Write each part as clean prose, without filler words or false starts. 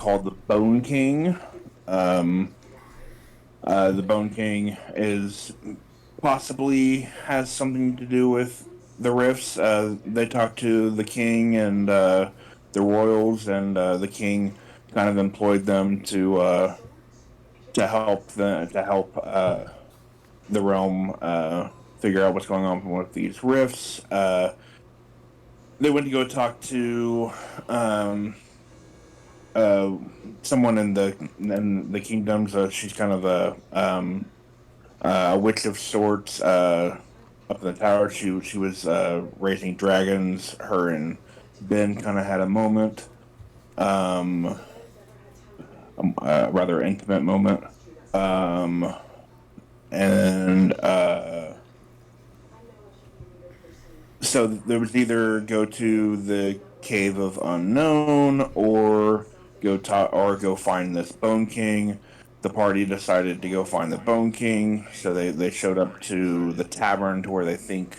called the Bone King. Um, the Bone King is possibly has something to do with the rifts. They talked to the king and the royals, and the king kind of employed them to help the realm figure out what's going on with these rifts. They went to go talk to um, uh, someone in the kingdoms. She's kind of a witch of sorts. Up in the tower, she was raising dragons. Her and Ben kind of had a moment, um, a rather intimate moment, um, and so there was either go to the cave of unknown or go find this Bone King. The party decided to go find the Bone King, so they showed up to the tavern to where they think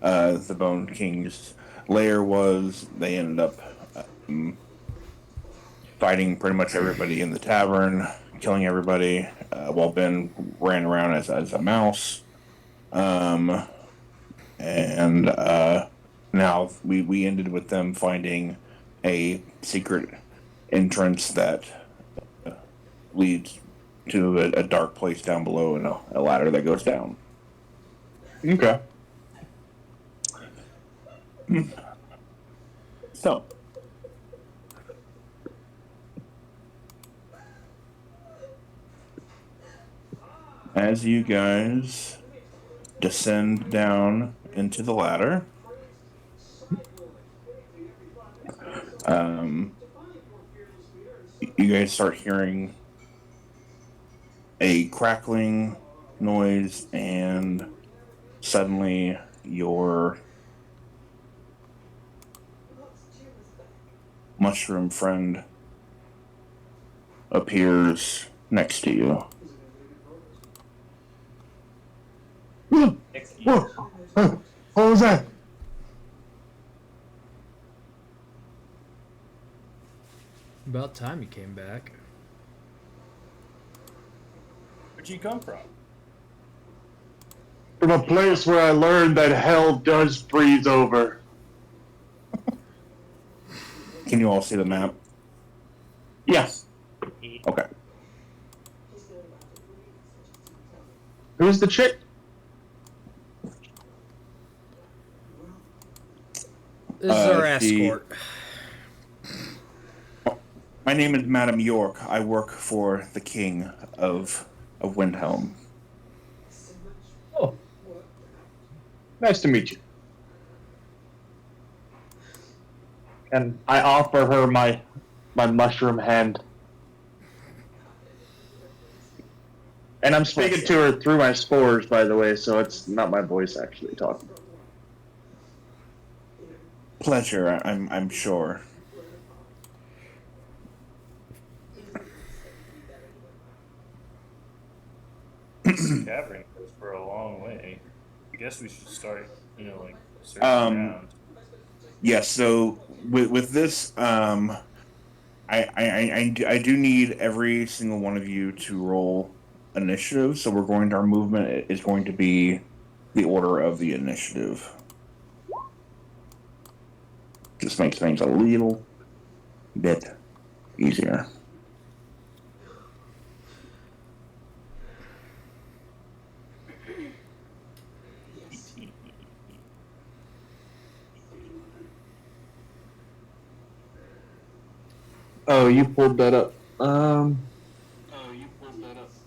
the Bone King's lair was. They ended up um, fighting pretty much everybody in the tavern, killing everybody, while Ben ran around as a mouse. Um, and now we ended with them finding a secret entrance that leads to a dark place down below and a ladder that goes down. Okay. So, as you guys descend down into the ladder, um, you guys start hearing a crackling noise, and suddenly your mushroom friend appears next to you. Whoa. What was that? About time you came back. Where'd you come from? From a place where I learned that hell does freeze over. Can you all see the map? Yes. Okay. Who's the chick? This is our she- escort. My name is Madam York. I work for the King of Windhelm. Oh. Nice to meet you. And I offer her my mushroom hand. And I'm speaking to her through my spores, by the way, so it's not my voice actually talking. Pleasure, I'm sure. This cavern goes for a long way. I guess we should start, searching Um, around. Yes. So with this, I do need every single one of you to roll initiative. So our movement is going to be the order of the initiative. Just makes things a little bit easier. Oh, you pulled that up.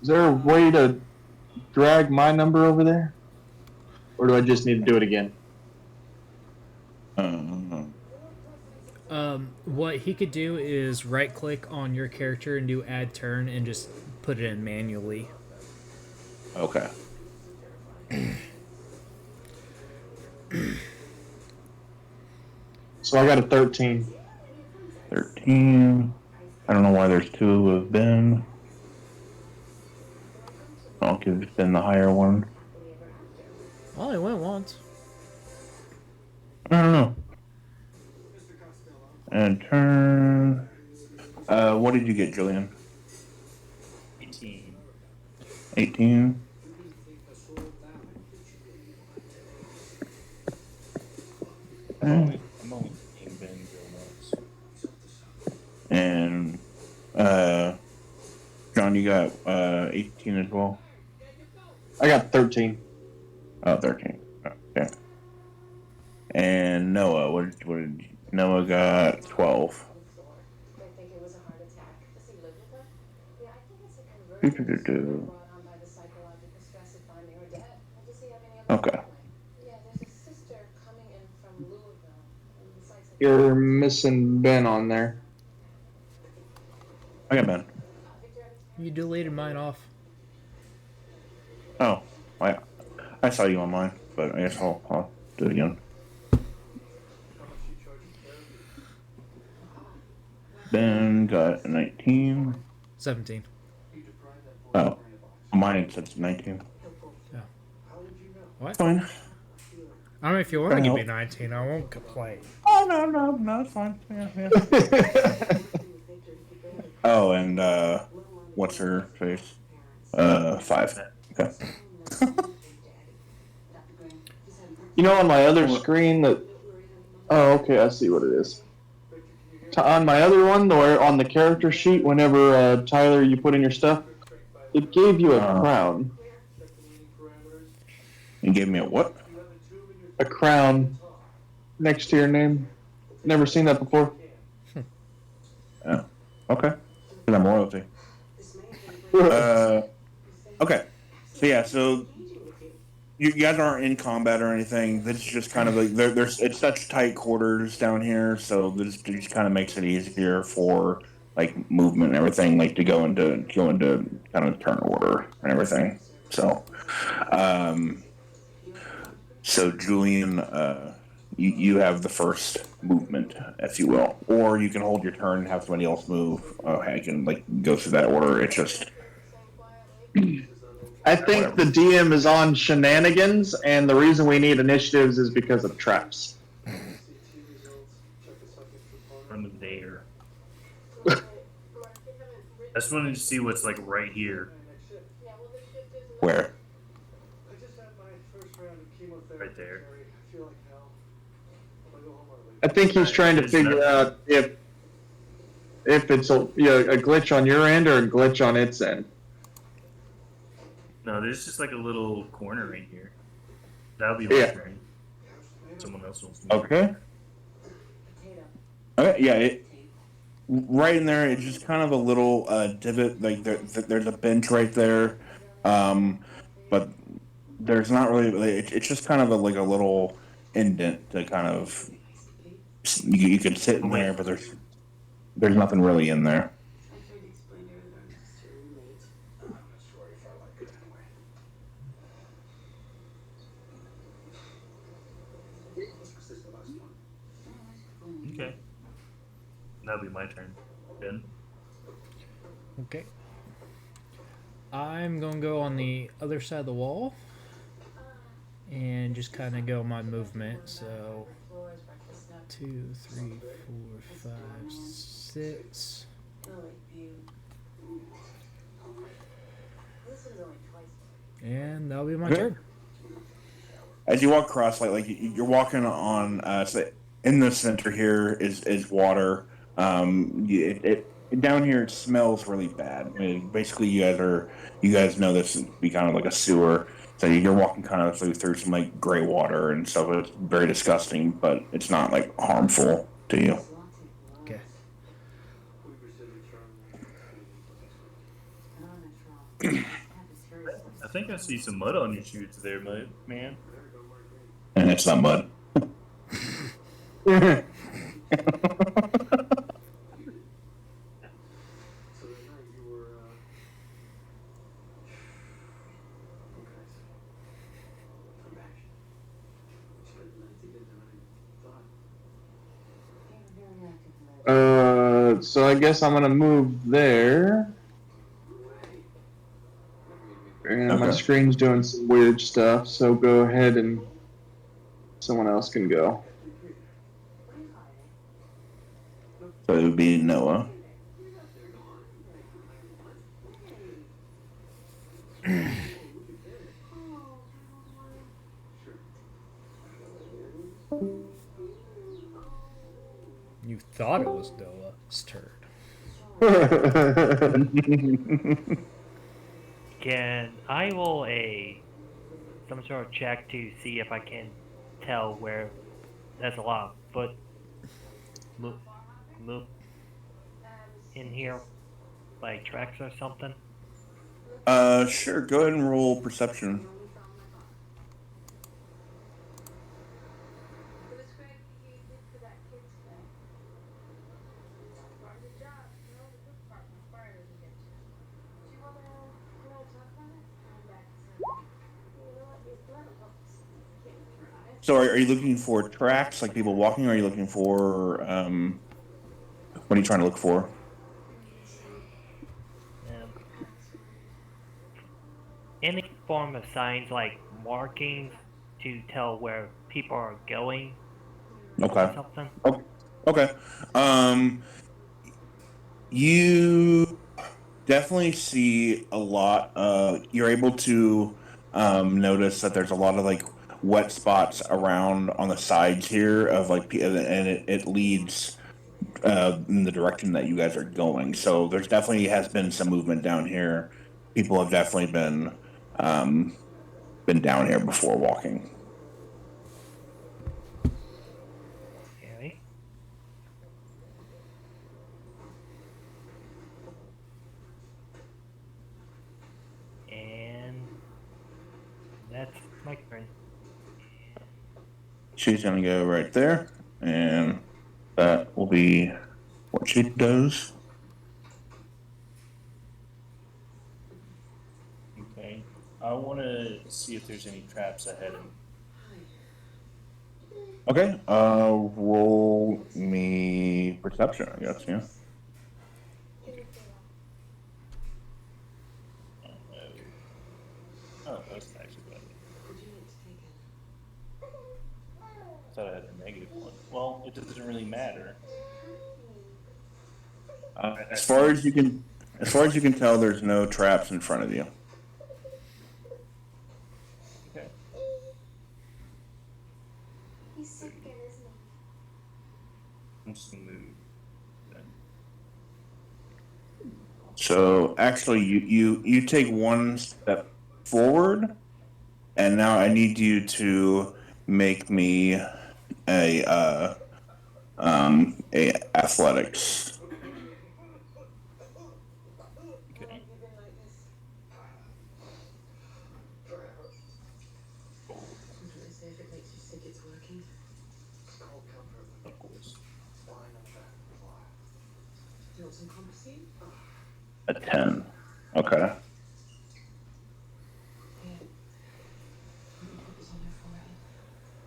Is there a way to drag my number over there? Or do I just need to do it again? What he could do is right click on your character and do add turn and just put it in manually. Okay. So I got a 13. 13. I don't know why there's two who have been. I'll give Ben the higher one. Well, it went once. I don't know. And turn. What did you get, Julian? 18. 18. I'm only seeing Ben go nuts. And John, you got 18 as well. I got 13. Oh, 13. Okay. And Noah, Noah got 12. Do-do-do-do. Okay. You're missing Ben on there. I got Ben. You deleted mine off. Oh, I saw you on mine, but I guess I'll do it again. Ben got 19. 17. Oh, mine says 19. Oh. What? Fine. I don't know if you want to Trying give to me 19. I won't complain. Oh, no, it's fine. Yeah. Oh, and, what's her face? 5. Okay. You know, on my other screen that. Oh, okay, I see what it is. On my other one, or on the character sheet, whenever Tyler, you put in your stuff, it gave you a crown. You gave me a what? A crown next to your name. Never seen that before. Oh, okay. 'Cause I'm royalty. Okay. So yeah, so you guys aren't in combat or anything. This is just kind of like there's it's such tight quarters down here, so this just kind of makes it easier for like movement and everything, like to go into kind of turn order and everything. So, so Julian, you have the first movement, if you will, or you can hold your turn and have somebody else move. I can like go through that order. It's just. I think the DM is on shenanigans, and the reason we need initiatives is because of traps. From there. I just wanted to see what's like right here. Where? Right there. I think he's trying to figure out if it's a glitch on your end or a glitch on its end. No, there's just like a little corner right here. That'll be my turn. Someone else wants to move. Okay. Okay. Yeah. Right in there, it's just kind of a little divot. Like there's a bench right there, but there's not really. It's just kind of like a little indent to kind of. You can sit in there, but there's nothing really in there. Okay. That'll be my turn. Ben. Okay. I'm going to go on the other side of the wall and just kind of go my movement. So 2, 3, 4, 5, 6. And that'll be my turn. As you walk across, like you're walking on, so in the center here is water. Down here it smells really bad. I mean, basically, you guys know this to be kind of like a sewer. So you're walking kind of through some like gray water and stuff. It's very disgusting, but it's not like harmful to you. Okay. I think I see some mud on your shoes there, man. And it's not mud. So I guess I'm gonna move there. And my Okay. screen's doing some weird stuff, so go ahead and someone else can go. So it would be Noah. You thought it was Noah's turn. Can I roll some sort of check to see if I can tell where there's a lot of foot move in here, like tracks or something? Sure. Go ahead and roll perception. So, are you looking for tracks, like people walking, or are you looking for what are you trying to look for? Any form of signs like markings to tell where people are going Okay. or something? Okay. You definitely see a lot. You're able to notice that there's a lot of like wet spots around on the sides here of like, and it leads in the direction that you guys are going. So there's definitely has been some movement down here. People have definitely been down here before walking. Okay. And that's my turn. She's gonna go right there, and that will be what she does. Okay. I want to see if there's any traps ahead of me. Okay. Roll me perception, I guess. Yeah. Oh, that's actually good. I thought I had a negative one. Well, it doesn't really matter. As far as you can tell, there's no traps in front of you. Okay. He's sick again, isn't he? I'm just gonna move. Then. So actually, you take one step forward, and now I need you to make me a athletics. Okay. Of course. A 10. Okay.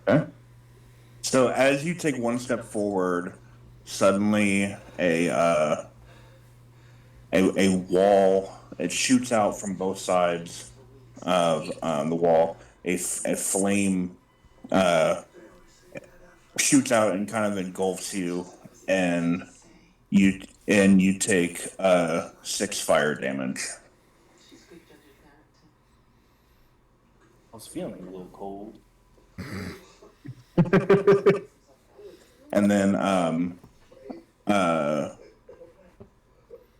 Okay. So as you take one step forward, suddenly a wall, it shoots out from both sides of the wall. A flame shoots out and kind of engulfs you, and you take 6 fire damage. I was feeling a little cold. And then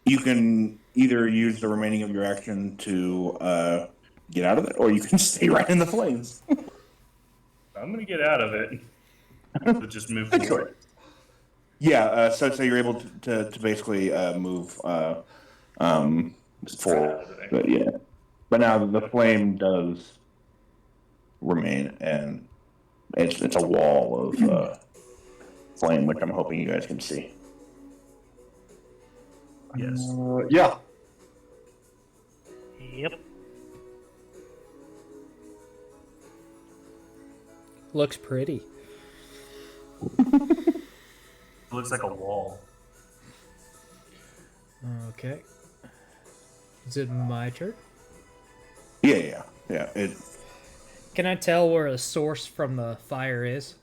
you can either use the remaining of your action to get out of it, or you can stay right in the flames. I'm gonna get out of it. But just move forward. Yeah, so you're able to basically move forward. But yeah, but now the flame does remain, and it's a wall of flame, which I'm hoping you guys can see. Yes. Yeah. Yep. Looks pretty. It looks like a wall. Okay. Is it my turn? Yeah. Can I tell where the source from the fire is?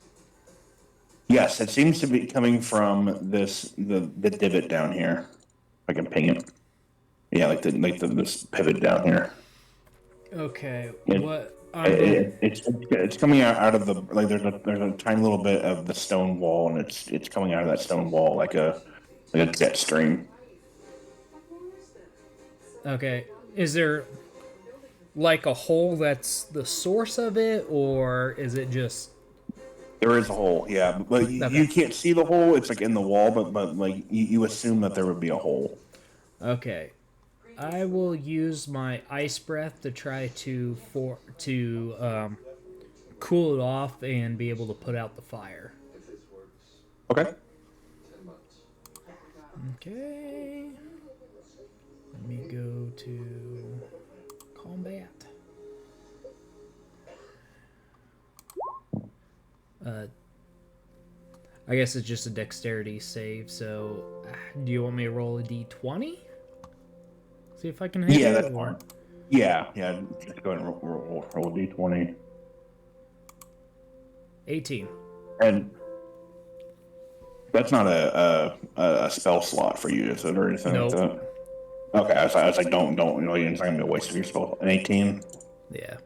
Yes, it seems to be coming from the divot down here. If I can ping it. Yeah, like this pivot down here. Okay, It- what? It's coming out of the like there's a tiny little bit of the stone wall, and it's coming out of that stone wall like a jet stream. Okay, is there like a hole that's the source of it, or is it just There is a hole, yeah, but you can't see the hole. It's like in the wall, but like you assume that there would be a hole. okay? I will use my ice breath to try to cool it off and be able to put out the fire. Okay. Okay. Let me go to combat. I guess it's just a dexterity save. So, do you want me to roll a d20? See if I can hit Yeah, it. that's or- fine. Yeah. Just go ahead and roll a d20. 18. And that's not a spell slot for you, is it, or anything Nope. like that? Okay, I was like, don't, it's not gonna be a waste of your spell. An 18. Yeah.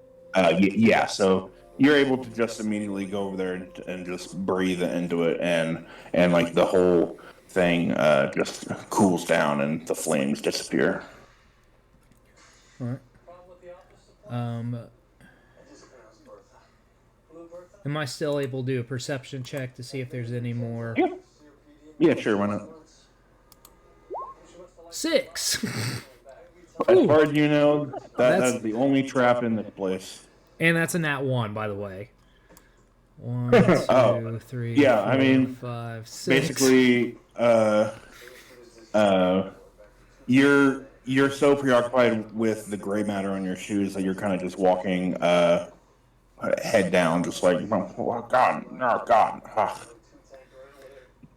Yeah. So you're able to just immediately go over there and just breathe into it, and like the whole thing just cools down and the flames disappear. All right. Am I still able to do a perception check to see if there's any more? Yeah, sure, why not? 6. As far as you know, That's- that's the only trap in this place. And that's a nat 1, by the way. 1, 2, Oh, 3, yeah, 4, I mean, 5, 6. Basically, you're so preoccupied with the gray matter on your shoes that you're kind of just walking head down, just like, oh God, oh God,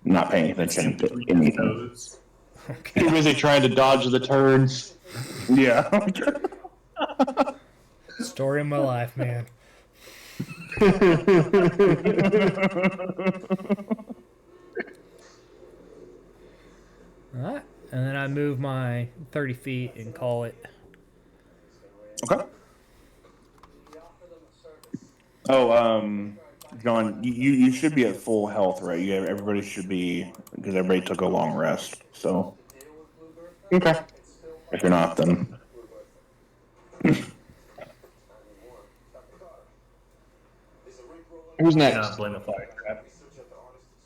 not paying attention to anything. Too busy trying to dodge the turns. Yeah. Story of my life, man. Alright. And then I move my 30 feet and call it. Okay. Oh, John, you should be at full health, right? Everybody should be, because everybody took a long rest. So Okay. if you're not, then Who's next? Not blame a fire trap.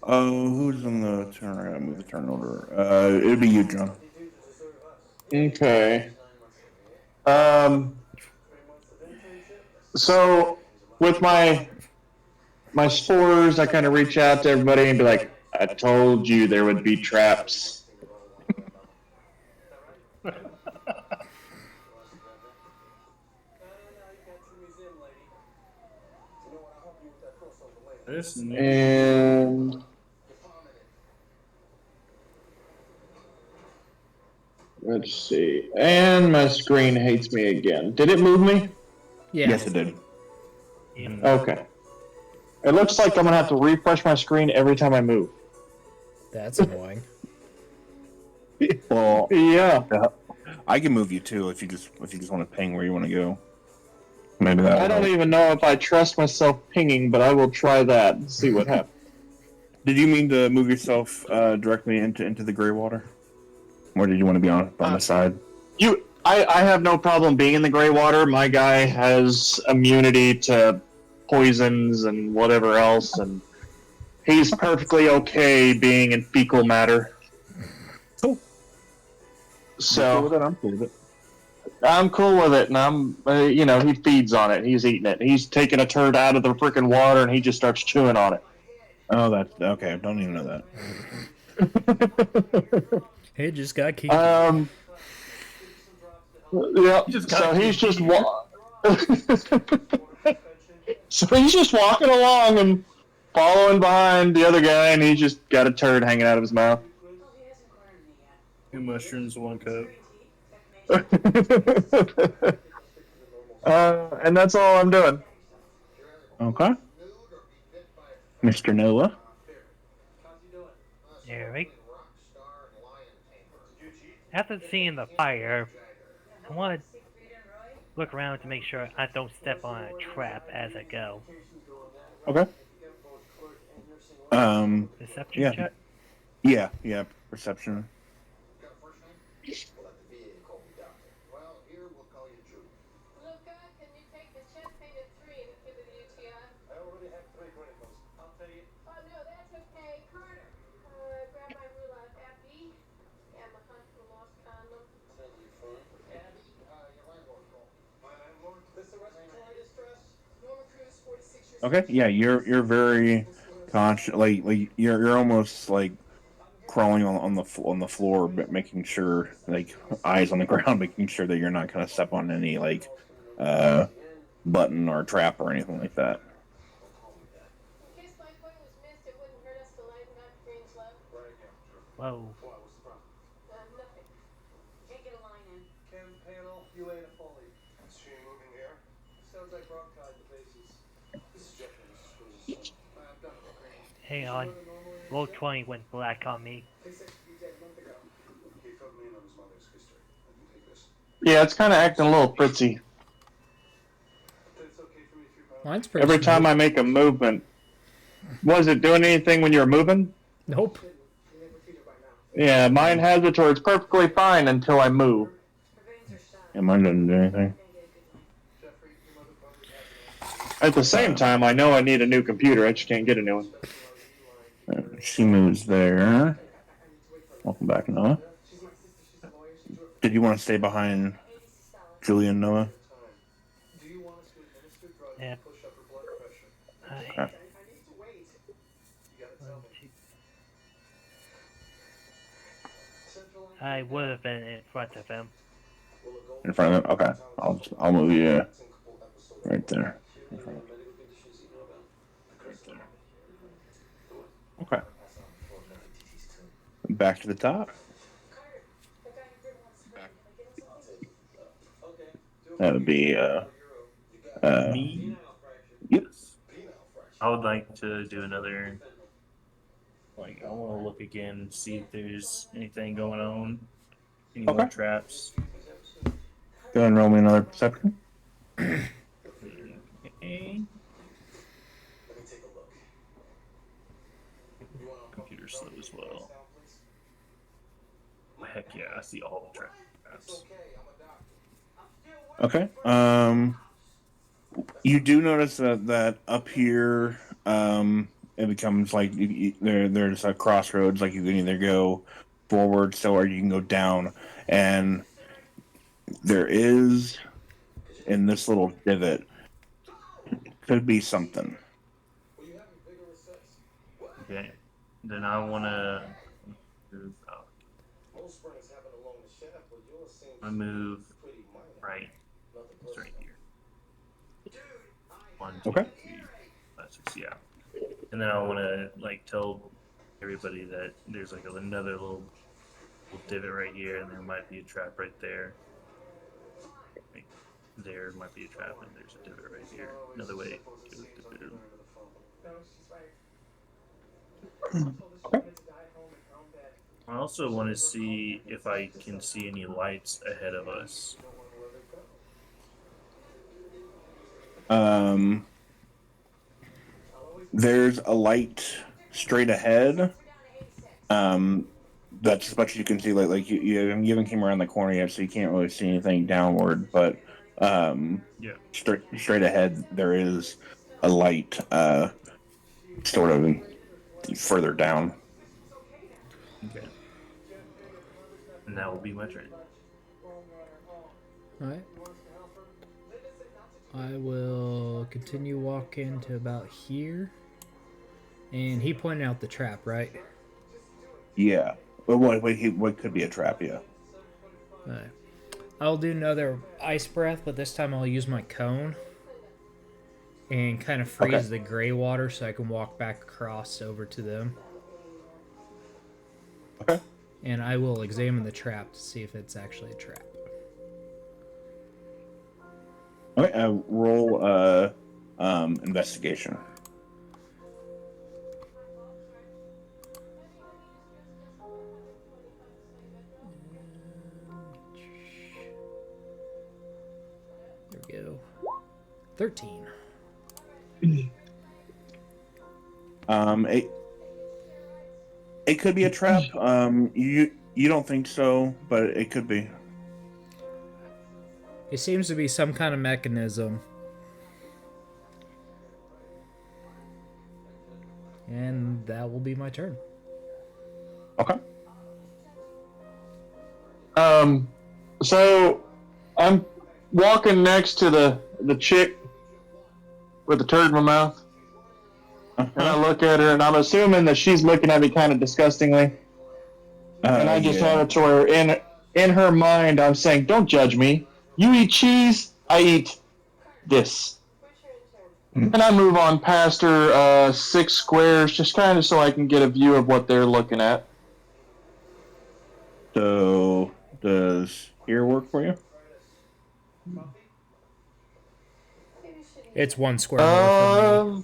who's in the turn? I gotta move the turn order. It'd be you, John. Okay. So with my spores, I kind of reach out to everybody and be like, "I told you there would be traps." This And let's see. And my screen hates me again. Did it move me? Yeah. Yes, it did. Okay. It looks like I'm gonna have to refresh my screen every time I move. That's annoying. Well, Yeah. I can move you too if you just want to ping where you want to go. Maybe that. I don't even know if I trust myself pinging, but I will try that and see what happens. Did you mean to move yourself directly into the gray water, or did you want to be on the side? I have no problem being in the gray water. My guy has immunity to poisons and whatever else, and he's perfectly okay being in fecal matter. Cool. So I'm cool with it. I'm cool with it, and I'm, he feeds on it. He's eating it. He's taking a turd out of the freaking water, and he just starts chewing on it. Oh, that's okay. I don't even know that. It just got key. Yeah. So he's just so he's just walking along and following behind the other guy, and he's just got a turd hanging out of his mouth. 2 mushrooms, 1 cup. And that's all I'm doing. Okay. Mr. Noah. Alright. After seeing the fire, I want to look around to make sure I don't step on a trap as I go. Okay. Deception Yeah, check? yeah. Perception. Luca, can you take the chest painted 3 and give it the UTI? I already have 3 criticals. I'll take it. Oh, no, that's okay. Carter, grab my ruler. Abby, and the hunt for lost condom. Thank you, Fern. Abby, your landlord called. My landlord? This the respiratory distress? Norma Cruz, 46 years Okay. Yeah, you're very conscious. Like you're almost like crawling on the floor, but making sure like eyes on the ground, making sure that you're not gonna step on any like uh button or trap or anything like that. In case my point was missed, it wouldn't hurt us to lighten up Green's love. Right, yeah, sure. Whoa. Why, what's the problem? Nothing. Can't get a line in. Cam panel, Elena Foley. Is she moving here? Sounds like Rob tied the bases. This is Jeffrey, Mrs. Cruz's son. I'm done with Green. Hang on. Roll 20 went black on me. They said she'd be dead a month ago. He filled me in on his mother's history. I can take this. Yeah, it's kind of acting a little fritzy. It's okay for me if you're Mine's pretty Every smooth. time I make a movement, was it doing anything when you were moving? Nope. You never feed her by now. Yeah, mine has it where it's perfectly fine until I move. Her veins are shot. Yeah, mine doesn't do anything. Jeffrey, your mother probably has an At the same time, I know I need a new computer. I just can't get a new one. She moves there. Welcome back, Noah. She's my sister, she's a lawyer, she drew up Did you want to stay behind Julian, Noah? time. Do you want us to administer drugs Yeah. to push up her blood pressure? I, I need to wait. You gotta tell me. Central line. I would have been in front of him. In front of him? Okay. I'll move you right there. Okay. Back to the top. Carter, the guy who didn't want to scream. Can I get him something? That would be Me, yes. I would like to do another. Like, I want to look again, see if there's anything going on. Any more Okay. traps. Go ahead and roll me another perception. Okay. Let me take a look. You want to Computer slow as well. Heck yeah, I see all the traps. okay, I'm a doctor. Okay. You do notice that up here, it becomes like there's a crossroads. Like you can either go forward, so or you can go down, and there is in this little divot could be something. Well, you have a vigorous sex. Okay. Then I want to move out. Most springs happen along the shaft, but yours seems I move pretty minor. right. Nothing It's right here. One, Okay. 2, 3, 5, 6, yeah. And then I want to like tell everybody that there's like another little divot right here, and there might be a trap right there. Right there might be a trap, and there's a divot right here. Another way to go through. No, she's right. Okay. I also want to see if I can see any lights ahead of us. There's a light straight ahead. That's as much as you can see. Like you haven't came around the corner yet, so you can't really see anything downward. But Yeah. straight ahead, there is a light, sort of further down. Okay. And that will be my turn. Alright. I will continue walking to about here. And he pointed out the trap, right? Yeah. But what could be a trap? Yeah. Alright. I'll do another ice breath, but this time I'll use my cone. And kind of freeze Okay. the gray water so I can walk back across over to them. Okay. And I will examine the trap to see if it's actually a trap. Okay. Roll investigation. we go. 13. It could be a trap. You don't think so, but it could be. It seems to be some kind of mechanism. And that will be my turn. Okay. So I'm walking next to the chick with the turd in my mouth, and I look at her, and I'm assuming that she's looking at me kind of disgustingly. And I just have it to where in her mind, I'm saying, "Don't judge me. You eat cheese, I eat this." And I move on past her 6 squares, just kind of so I can get a view of what they're looking at. So does here work for you? It's 1 square more for me.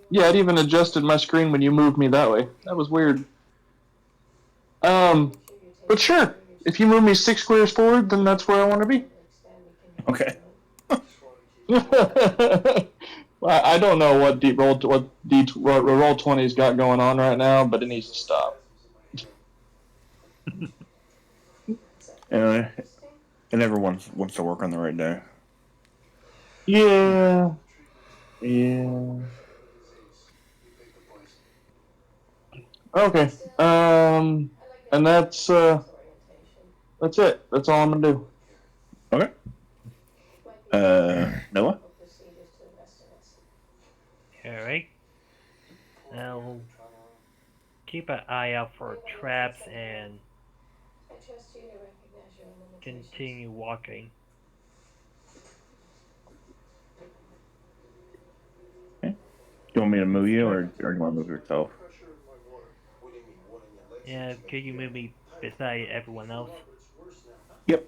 Yeah, it even adjusted my screen when you moved me that way. That was weird. But sure, if you move me 6 squares forward, then that's where I want to be. Okay. I don't know what roll 20's got going on right now, but it needs to stop. And everyone wants to work on the right day. Yeah. Okay. And that's it. That's all I'm gonna do. Okay. Noah? Alright. Now, keep an eye out for traps and continue walking. Okay. Do you want me to move you, or do you want to move yourself? Yeah, could you move me beside everyone else? Yep.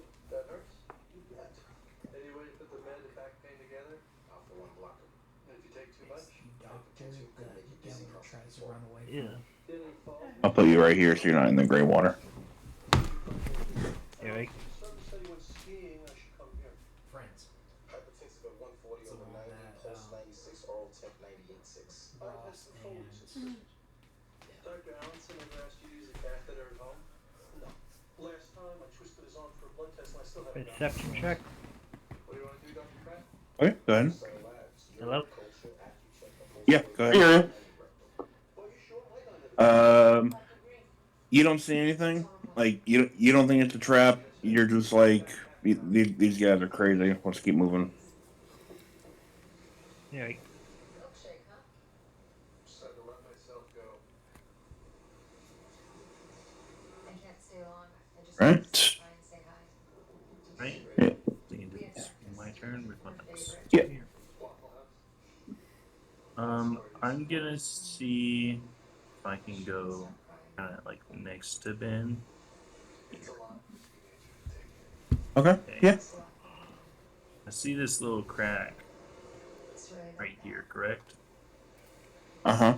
Any way to put the med and back pain together? Not for one blocker. And if you take too much, Yeah. I'll put you right here so you're not in the gray water. Alright. Sergeant said he went skiing. I should come here. Friends. Hypertensive at 140 So over on 90, that, pulse 96, oral temp 98.6. Ross and Dr. Allenson ever asked you to use a catheter at home? No. Last time I twisted his arm for a blood test and I still haven't done it. Perception check. What do you want to do, Dr. Pratt? Okay, go ahead. Hello? Yeah, go ahead. Here. You don't see anything. Like you don't think it's a trap. You're just like these guys are crazy. Let's keep moving. Alright. Just had to let myself go. I can't stay long. I just Right. wanted to stop by and say hi. Right? Yeah. I think it's my turn with my next. Yeah. I'm gonna see if I can go kind of like next to Ben. Okay. Yeah. I see this little crack right here, correct? Uh-huh.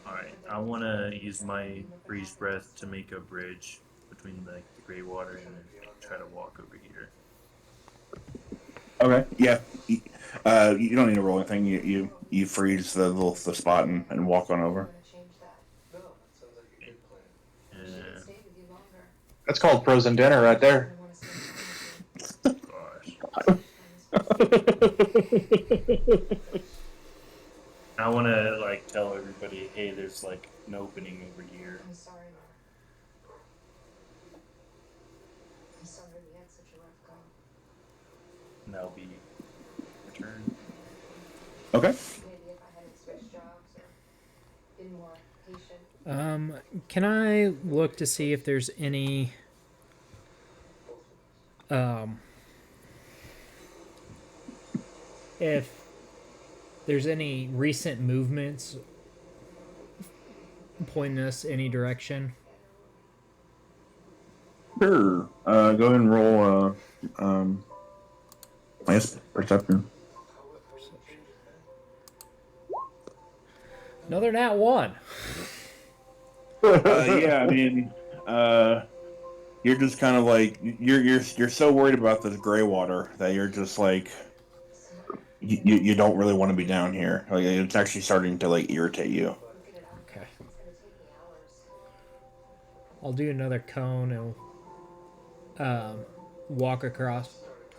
Alright, I want to use my freeze breath to make a bridge between the gray water and then try to walk over here. Okay. Yeah. You don't need to roll anything. You freeze the spot and walk on over. No, that sounds like a good plan. Yeah. Stay with you longer. That's called frozen dinner right there. I want to spend time with you. Gosh. I want to like tell everybody, hey, there's like an opening over here. I'm sorry, Mark. I'm sorry we had such a rough go. And that'll be return. Okay. Maybe if I hadn't switched jobs or been more patient. Can I look to see if there's any if there's any recent movements pointing us any direction? Sure. Go ahead and roll. I guess perception. Another nat 1. Yeah. I mean, you're just kind of like you're so worried about this gray water that you're just like you don't really want to be down here. Like it's actually starting to like irritate you. Okay. I'll do another cone and walk across,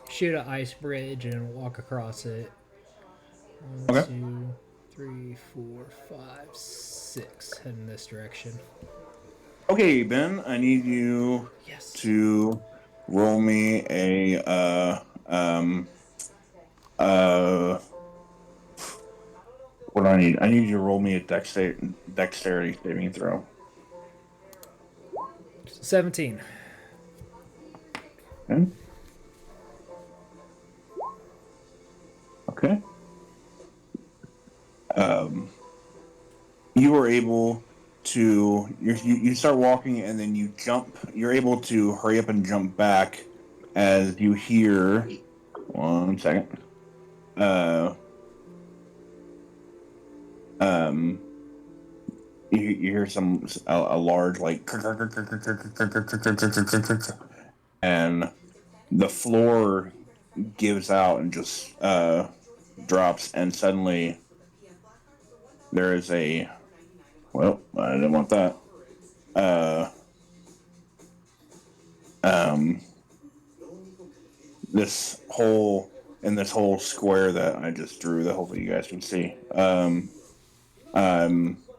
shoot an ice bridge and walk across it. 1, Okay. 2, 3, 4, 5, 6. Head in this direction. Okay, Ben, I need you Yes. to roll me a what do I need? I need you to roll me a dexterity saving throw. 17. Okay. Okay. You were able to you start walking and then you jump. You're able to hurry up and jump back as you hear. 1 second. You hear a large like and the floor gives out and just drops, and suddenly there is a well, I didn't want that. This whole square that I just drew that hopefully you guys can see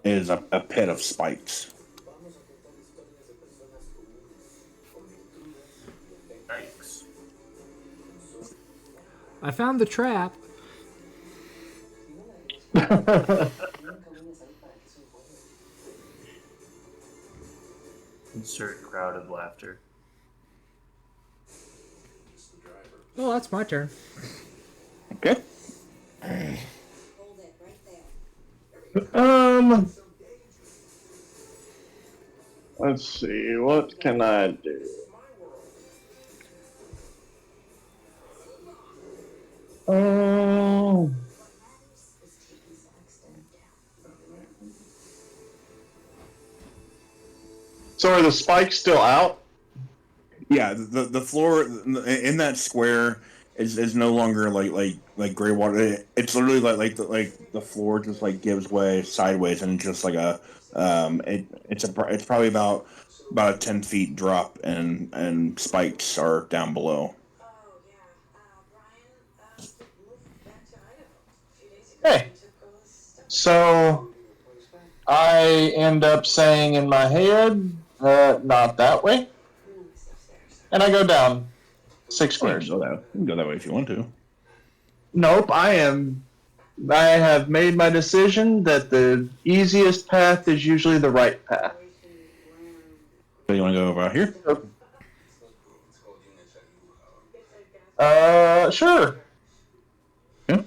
is a pit of spikes. Thanks. I found the trap. Insert crowd of laughter. Oh, that's my turn. Okay. Let's see, what can I do? Oh. So are the spikes still out? Yeah, the floor in that square is no longer like gray water. It's literally like the floor just like gives way sideways, and just like a it's probably about a 10 feet drop, and spikes are down below. Hey. So I end up saying in my head, not that way. And I go down 6 squares. You can go that way if you want to. Nope, I have made my decision that the easiest path is usually the right path. So you want to go over out here? Sure. Yeah.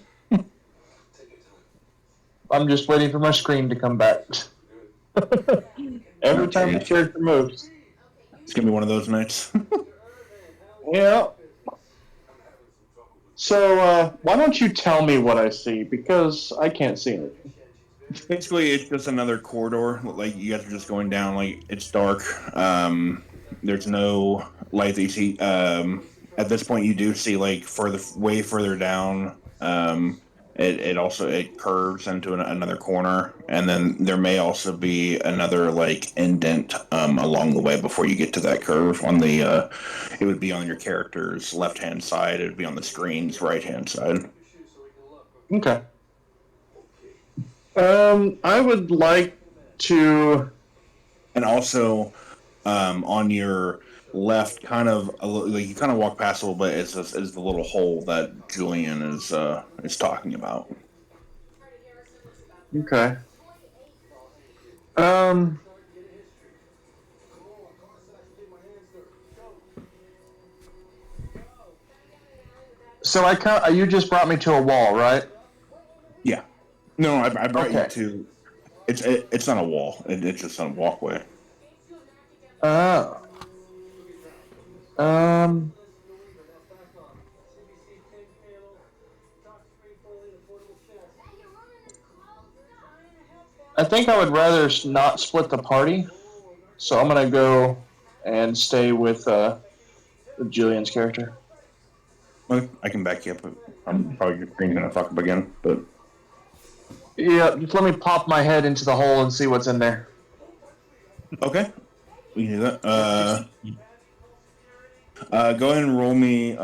I'm just waiting for my screen to come back. Every time the character moves. It's gonna be one of those nights. Yeah. So, why don't you tell me what I see? Because I can't see anything. Basically, it's just another corridor. Like you guys are just going down. Like it's dark. There's no light that you see. At this point, you do see like way further down. It curves into another corner, and then there may also be another like indent along the way before you get to that curve. On the it would be on your character's left hand side. It would be on the screen's right hand side. Okay. I would like to. And also, on your left, kind of like you kind of walk past a little bit, is the little hole that Julian is talking about. Okay. So you just brought me to a wall, right? Yeah. No, I brought Okay. you to. It's not a wall. It's just a walkway. Oh. I think I would rather not split the party, so I'm gonna go and stay with Julian's character. Okay, I can back you up. I'm probably your screen's gonna fuck up again, but Yeah, just let me pop my head into the hole and see what's in there. okay, we can do that. Go ahead and roll me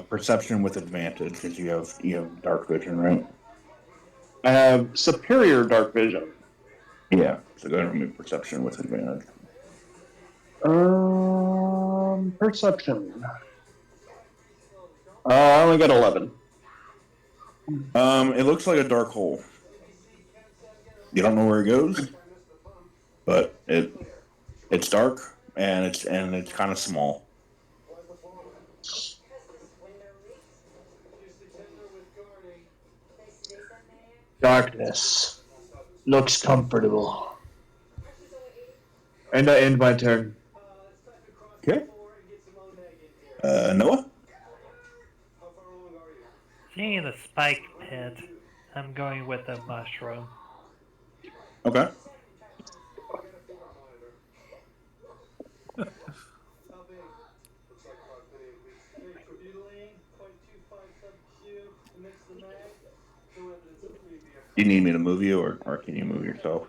perception with advantage because you have dark vision, right? I have superior dark vision. Yeah. So go ahead and roll me perception with advantage. Perception. I only got 11. It looks like a dark hole. You don't know where it goes, but it's dark and it's kind of small. Darkness. Looks comfortable. And I end my turn. Okay. Noah. Seeing the spike pit, I'm going with the mushroom. Okay. Do you need me to move you, or can you move yourself?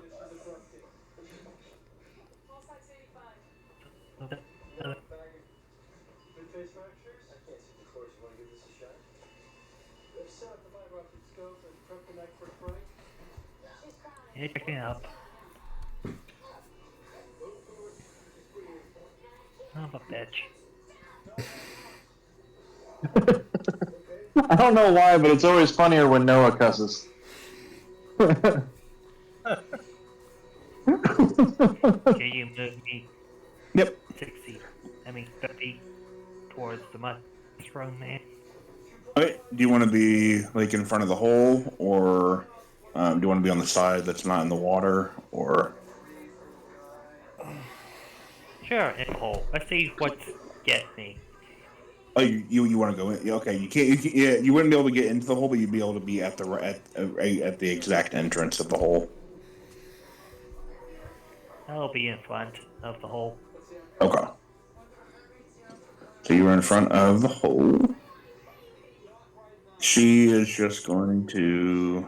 Yeah, check me up. I'm a bitch. I don't know why, but it's always funnier when Noah cusses. Can you move me Yep. 50 towards the mushroom man? Okay. Do you want to be like in front of the hole, or do you want to be on the side that's not in the water, or? Sure, in the hole. Let's see what's get me. Oh, you want to go in? Yeah, okay, you can't. Yeah, you wouldn't be able to get into the hole, but you'd be able to be at the exact entrance of the hole. I'll be in front of the hole. Okay. So you were in front of the hole. She is just going to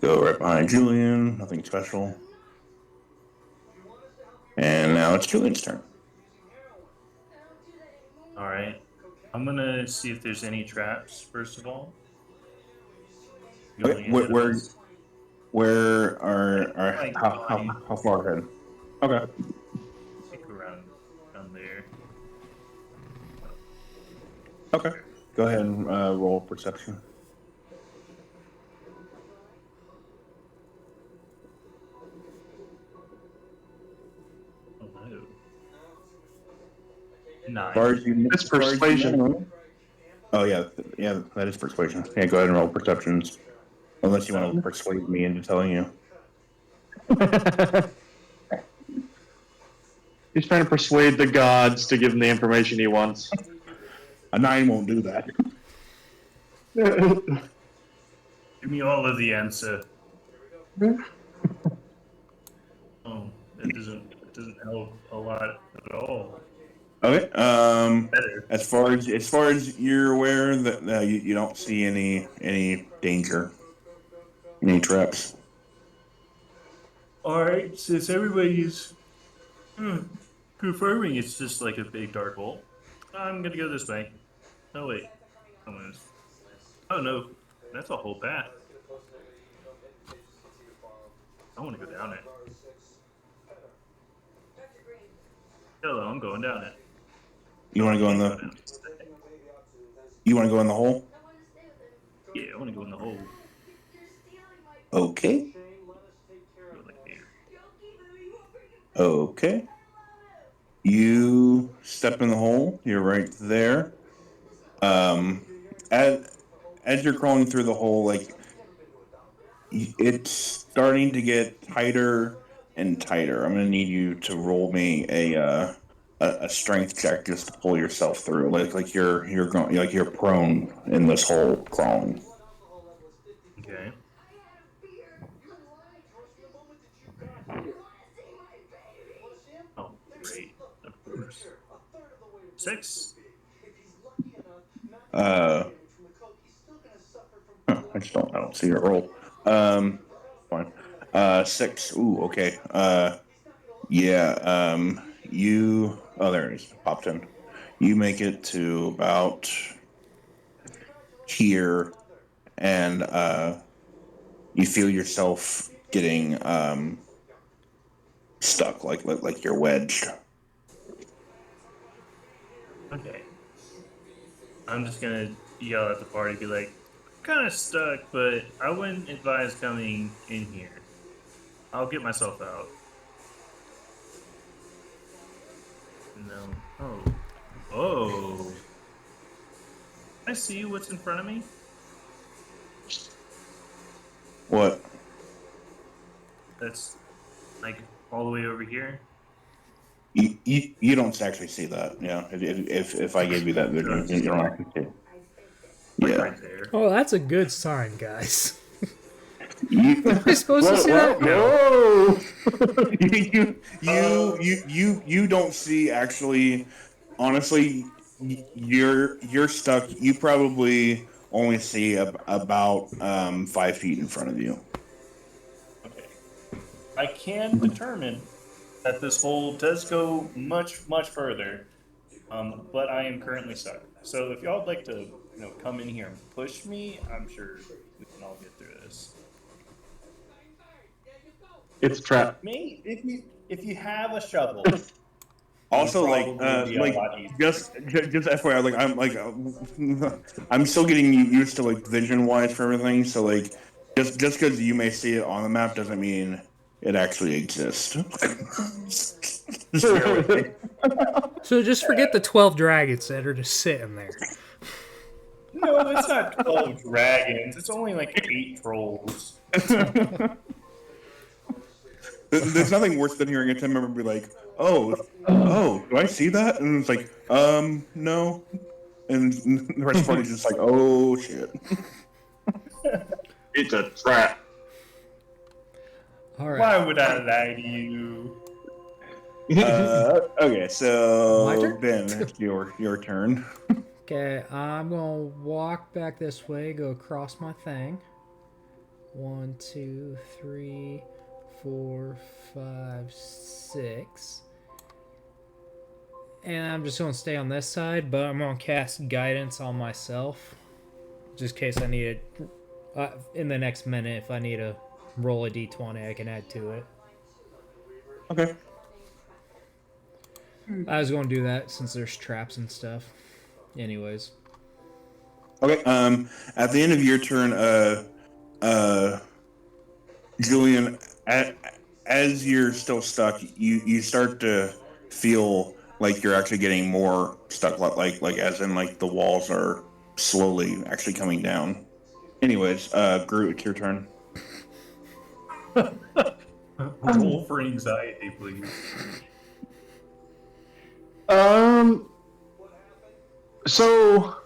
go right behind Julian. Nothing special. And now it's Julian's turn. All right. I'm gonna see if there's any traps first of all. Okay, Going ahead of us. where are Like how far ahead? Okay. I think around there. Okay. Go ahead and roll perception. Oh no. 9. As far as you, It's as far as you persuasion. know- Oh yeah, that is persuasion. Yeah, go ahead and roll perceptions. Unless you want to persuade me into telling you. He's trying to persuade the gods to give him the information he wants. A 9 won't do that. Give me all of the answer. Oh, it doesn't help a lot at all. Okay. Better. As far as you're aware, that you don't see any danger, any traps. All right, since everybody's confirming it's just like a big dark hole, I'm gonna go this way. Oh wait, oh no, that's a whole path. I want to go down it. Hello, I'm going down it. You want to go in the? You want to go in the hole? Yeah, I want to go in the hole. Okay. Go like there. Okay. You step in the hole. You're right there. As you're crawling through the hole, like it's starting to get tighter and tighter. I'm gonna need you to roll me a strength check just to pull yourself through. Like you're going like you're prone in this hole crawling. Okay. times 6. I don't see your roll. Fine. 6. Ooh, okay. Yeah. You. Oh, there it is. Popped in. You make it to about here, and you feel yourself getting stuck, like you're wedged. Okay. I'm just gonna yell at the party, be like, kind of stuck, but I wouldn't advise coming in here. I'll get myself out. No. Oh. Oh. I see what's in front of me. What? That's like all the way over here. You don't actually see that. Yeah. If I gave you that vision, you don't actually see it. Like Yeah. right there. Oh, that's a good sign, guys. You, Am I supposed to see that? No. you don't see actually. Honestly, you're stuck. You probably only see about 5 feet in front of you. Okay. I can determine that this hole does go much further, but I am currently stuck. So if y'all would like to, come in here and push me, I'm sure we can all get through this. It's a trap. Me, if you have a shovel. Also, Probably be a lot easier. just FYI, I'm still getting used to vision wise for everything. So just because you may see it on the map doesn't mean it actually exists. Just bear with me. So just forget the 12 dragons that are just sitting there. No, it's not 12 dragons. It's only like 8 trolls. There's nothing worse than hearing a team member be like, "Oh, do I see that?" And it's like, no. And the rest of the party's just like, "Oh shit." It's a trap. All right. Why would I lie to you? Okay, My so turn? Ben, it's your turn. Okay, I'm gonna walk back this way, go across my thing. 1, 2, 3, 4, 5, 6. And I'm just gonna stay on this side, but I'm gonna cast guidance on myself, just in case I need it in the next minute. If I need to roll a d20, I can add to it. Okay. I was gonna do that since there's traps and stuff. Anyways. Okay. At the end of your turn, Julian, as you're still stuck, you start to feel like you're actually getting more stuck, like as in the walls are slowly actually coming down. Anyways, Groot, it's your turn. Roll for anxiety, please. So,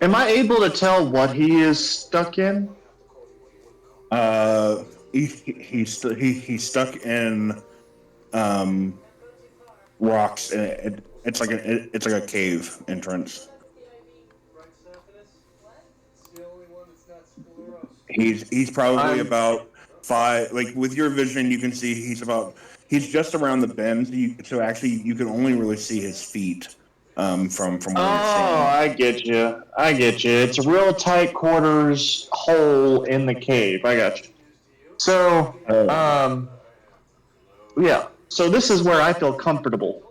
am I able to tell what he is stuck in? He's stuck in rocks, and it's like a cave entrance. He's probably about 5. With your vision, you can see he's just around the bend. So actually, you can only really see his feet from where you're standing. I get you. It's a real tight quarters hole in the cave. I got you. So, yeah. So this is where I feel comfortable.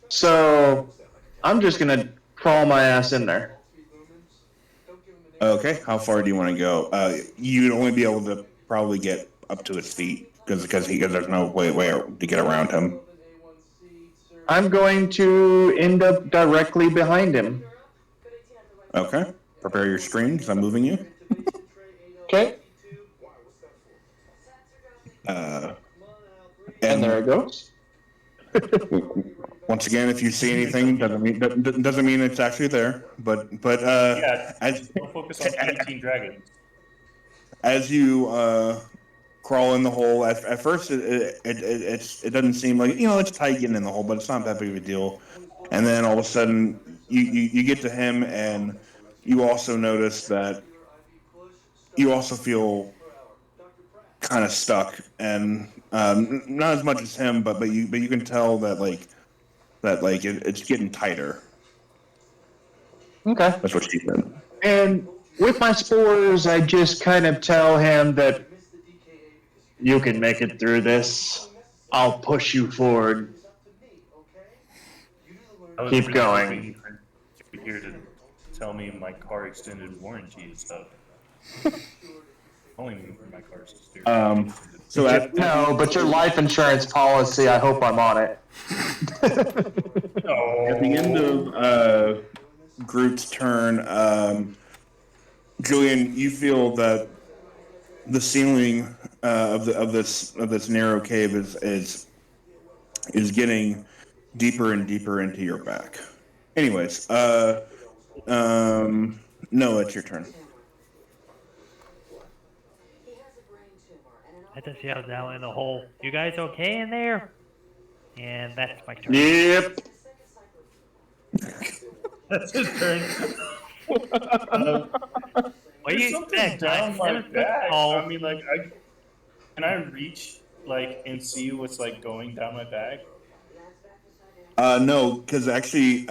So, I'm just gonna crawl my ass in there. Okay, how far do you want to go? You'd only be able to probably get up to his feet because there's no way to get around him. I'm going to end up directly behind him. Okay, prepare your screen because I'm moving you. Okay. And there it goes. Once again, if you see anything, doesn't mean it's actually there. But Yeah, as don't focus on 18 dragons. as you crawl in the hole. At first, it doesn't seem like it's tight getting in the hole, but it's not that big of a deal. And then all of a sudden, you get to him, and you also notice that you also feel kind of stuck, and not as much as him, but you can tell that it's getting tighter. Okay. That's what she said. And with my spores, I just kind of tell him that you can make it through this. I'll push you forward. I was Keep really going. hoping you're here to tell me my car extended warranty and stuff. Only my car's extended. So No, but your life insurance policy, I hope I'm on it. at the end of Groot's turn, Julian, you feel that the ceiling of this narrow cave is getting deeper and deeper into your back. Anyways, Noah, it's your turn. I just yelled down in the hole. You guys okay in there? And that's my turn. Yep. That's his turn. What do you expect? I'm 7 foot tall. I mean, like, can I reach and see what's going down my back? No, because actually,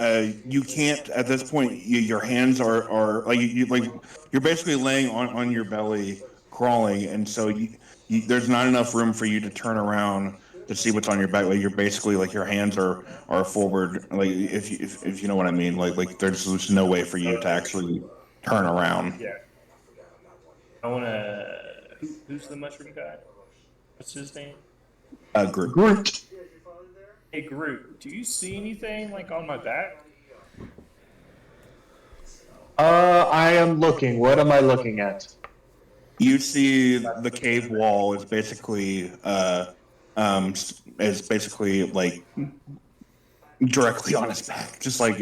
you can't at this point. Your hands are you're basically laying on your belly, crawling, and so there's not enough room for you to turn around to see what's on your back. You're basically your hands are forward. If you know what I mean. There's no way for you to actually turn around. Yeah. I wanna. Who's the mushroom guy? What's his name? Groot. Groot. Hey Groot, do you see anything on my back? I am looking. What am I looking at? You see the cave wall is basically directly on his back, just there's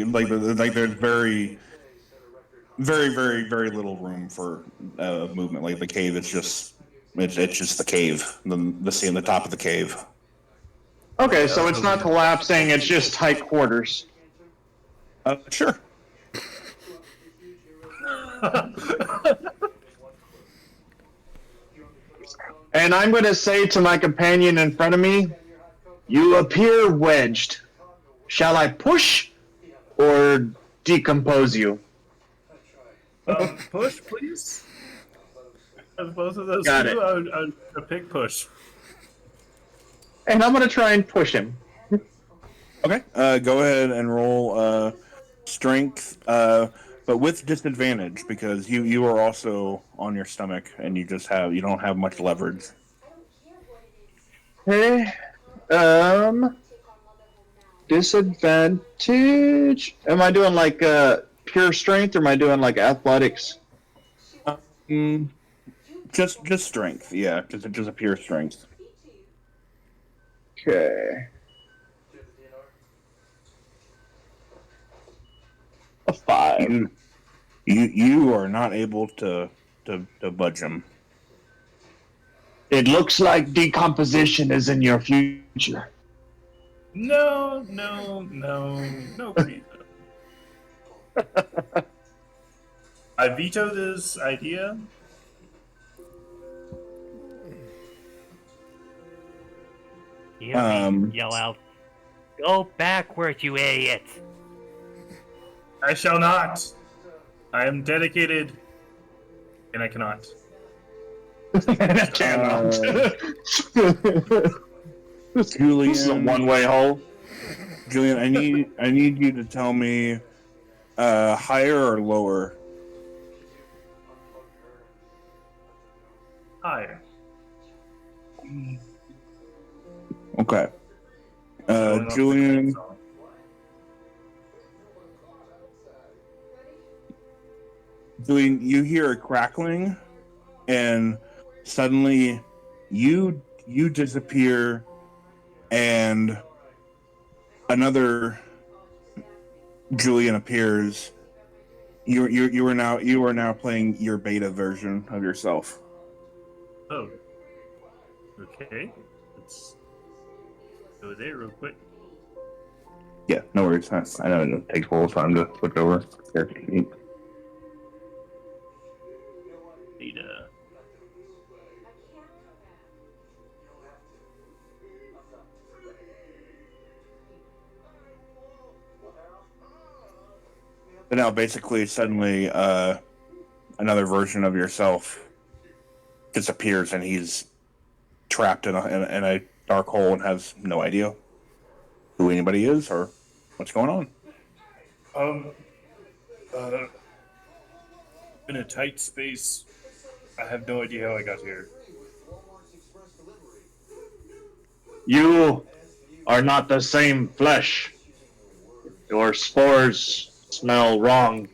very little room for movement. The cave is just it's just the cave, the top of the cave. Okay, so it's not collapsing. It's just tight quarters. Sure. And I'm going to say to my companion in front of me, you appear wedged. Shall I push or decompose you? Push, please. As both of those Got two, it. I would pick push. And I'm going to try and push him. Okay. Go ahead and roll strength, but with disadvantage because you are also on your stomach and you don't have much leverage. Okay. Disadvantage. Am I doing pure strength or am I doing athletics? Just strength, yeah, just a pure strength. Okay. A 5. You are not able to budge him. It looks like decomposition is in your future. No, breathe. I veto this idea. You hear me yell out, "Go backwards, you idiot!" I shall not. I am dedicated, and I cannot. Cannot. Julian, This is a one-way hole. Julian, I need you to tell me higher or lower. Higher. Okay. Going off the Julian, song. you hear a crackling, and suddenly you disappear, and another Julian appears. You are now playing your beta version of yourself. Oh. Okay, let's go there real quick. Yeah, no worries. I know it takes a little time to switch over. Character sheet. Data. So now, basically, suddenly, another version of yourself disappears, and he's trapped in a dark hole and has no idea who anybody is or what's going on. In a tight space. I have no idea how I got here. You are not the same flesh. Your spores smell wrong.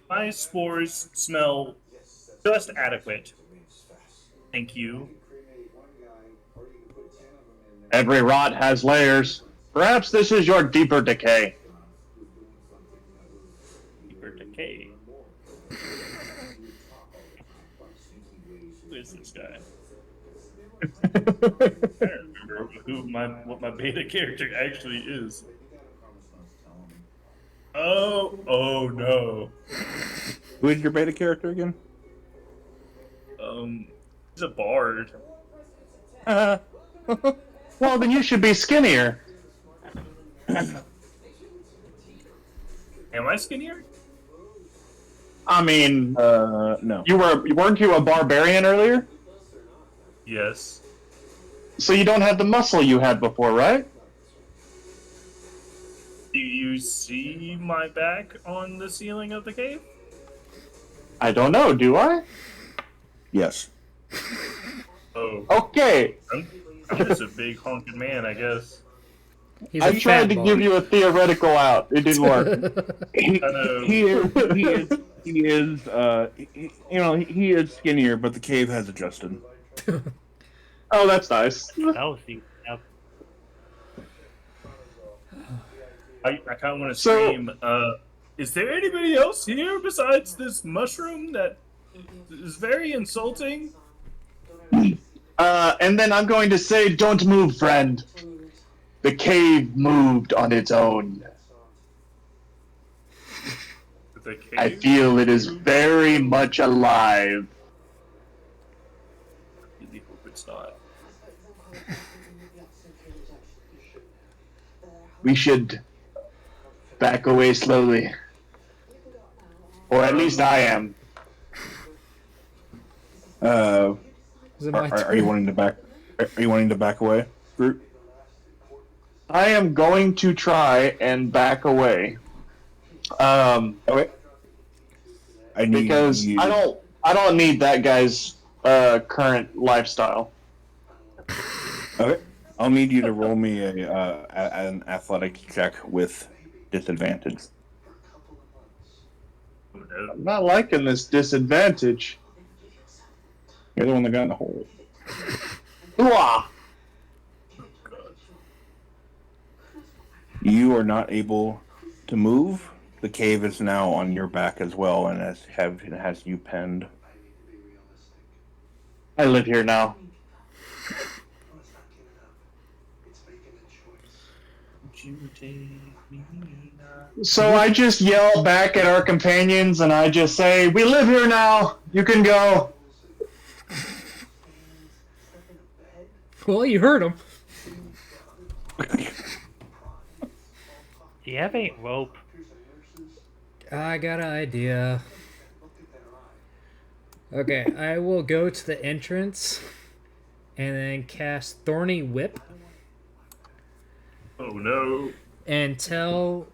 My spores smell just adequate. Thank you. Every rot has layers. Perhaps this is your deeper decay. Deeper decay. Who is this guy? I don't remember what my beta character actually is. Oh no. Who is your beta character again? He's a bard. Well, then you should be skinnier. Am I skinnier? I mean, No. weren't you a barbarian earlier? Yes. So you don't have the muscle you had before, right? Do you see my back on the ceiling of the cave? I don't know, do I? Yes. Oh, Okay, I'm just a big honking man, I guess. He's I a tried fat to ball. give you a theoretical out. It didn't work. He know. he is skinnier, but the cave has adjusted. Oh, that's nice. Oh, see. Now, I kind of want to So- scream, is there anybody else here besides this mushroom that is very insulting? And then I'm going to say, don't move, friend. The cave moved on its own. The cave? I feel it is very much alive. I really hope it's not. We should back away slowly. Or at least I am. Is it my Are you turn? wanting to back? Are you wanting to back away, Groot? I am going to try and back away. Okay. I need Because you. I don't need that guy's current lifestyle. Okay. I'll need you to roll me an athletics check with disadvantage. Oh, no. I'm not liking this disadvantage. You're the one that got in the hole. Hooah! God. You are not able to move. The cave is now on your back as well, and it has you pinned. I live here now. Would you take me now? So I just yell back at our companions and I just say, we live here now. You can go. Well, you heard him. do you have any rope? I got an idea. Okay, I will go to the entrance and then cast Thorny Whip Oh no. and tell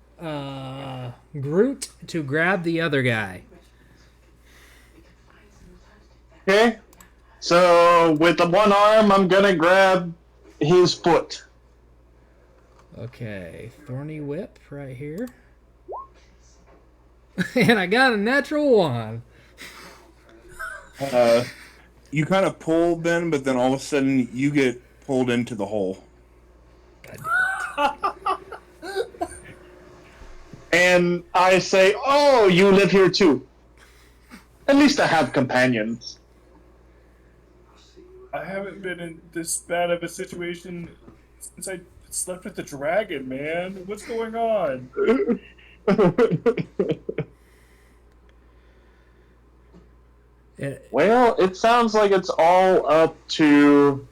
Groot to grab the other guy. Okay. So with the one arm, I'm gonna grab his foot. Okay, Thorny Whip right here. And I got a natural one. You kind of pull Ben, but then all of a sudden you get pulled into the hole. And I say, oh, you live here too. At least I have companions. I haven't been in this bad of a situation since I slept with the dragon, man. What's going on? Eh, Well, it sounds like it's all up to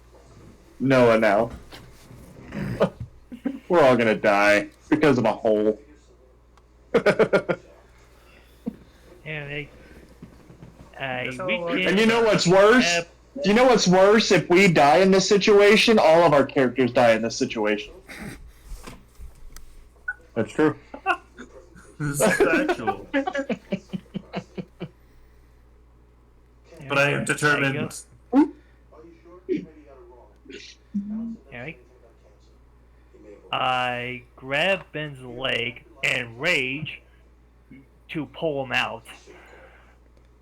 Noah now. We're all gonna die because of a hole. Yeah, they. That's how We a lot of can. And you know what's worse? Do you know what's worse? If we die in this situation, all of our characters die in this situation. That's true. This is factual. But I am determined. Are you sure? Maybe you got it wrong. Alright. I grab Ben's leg and rage to pull him out.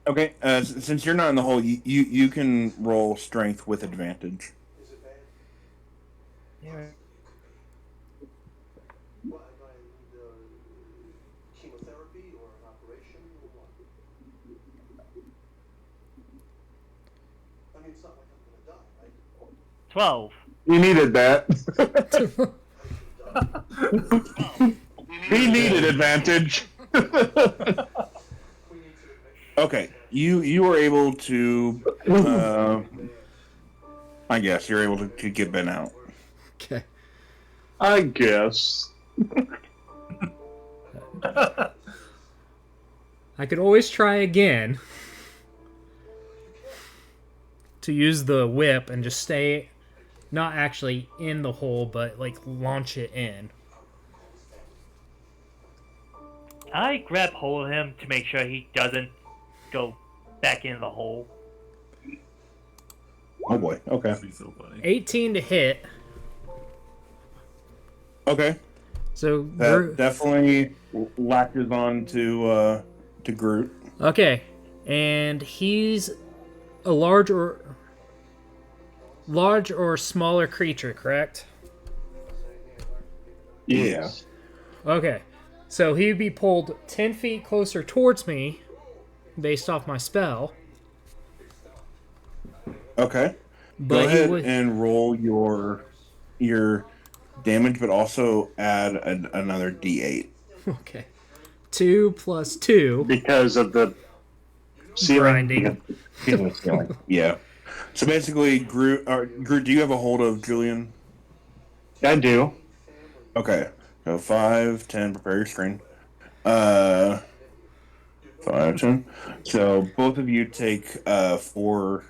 Okay, since you're not in the hole, you can roll strength with advantage. Is it bad? Yeah. What, do I need chemotherapy or an operation or what? I mean, it's not like I'm gonna die, right? 12. You needed that. He needed advantage. Okay, you were able to. I guess you're able to get Ben out. Okay. I guess. I could always try again to use the whip and just stay, not actually in the hole, but like launch it in. I grab hold of him to make sure he doesn't go back in the hole. Oh boy. Okay. That'd be so funny. 18 to hit. Okay. So That definitely latches on to Groot. okay, and he's a large or smaller creature, correct? Yeah. Okay, so he'd be pulled 10 feet closer towards me, based off my spell. Okay. But Go he ahead would- and roll your damage, but also add another D8. Okay, 2 plus 2 Because of the ceiling. grinding. Yeah. So basically, Groot, do you have a hold of Julian? I do. Okay. So 5, 10, prepare your screen. 5, 10. So both of you take 4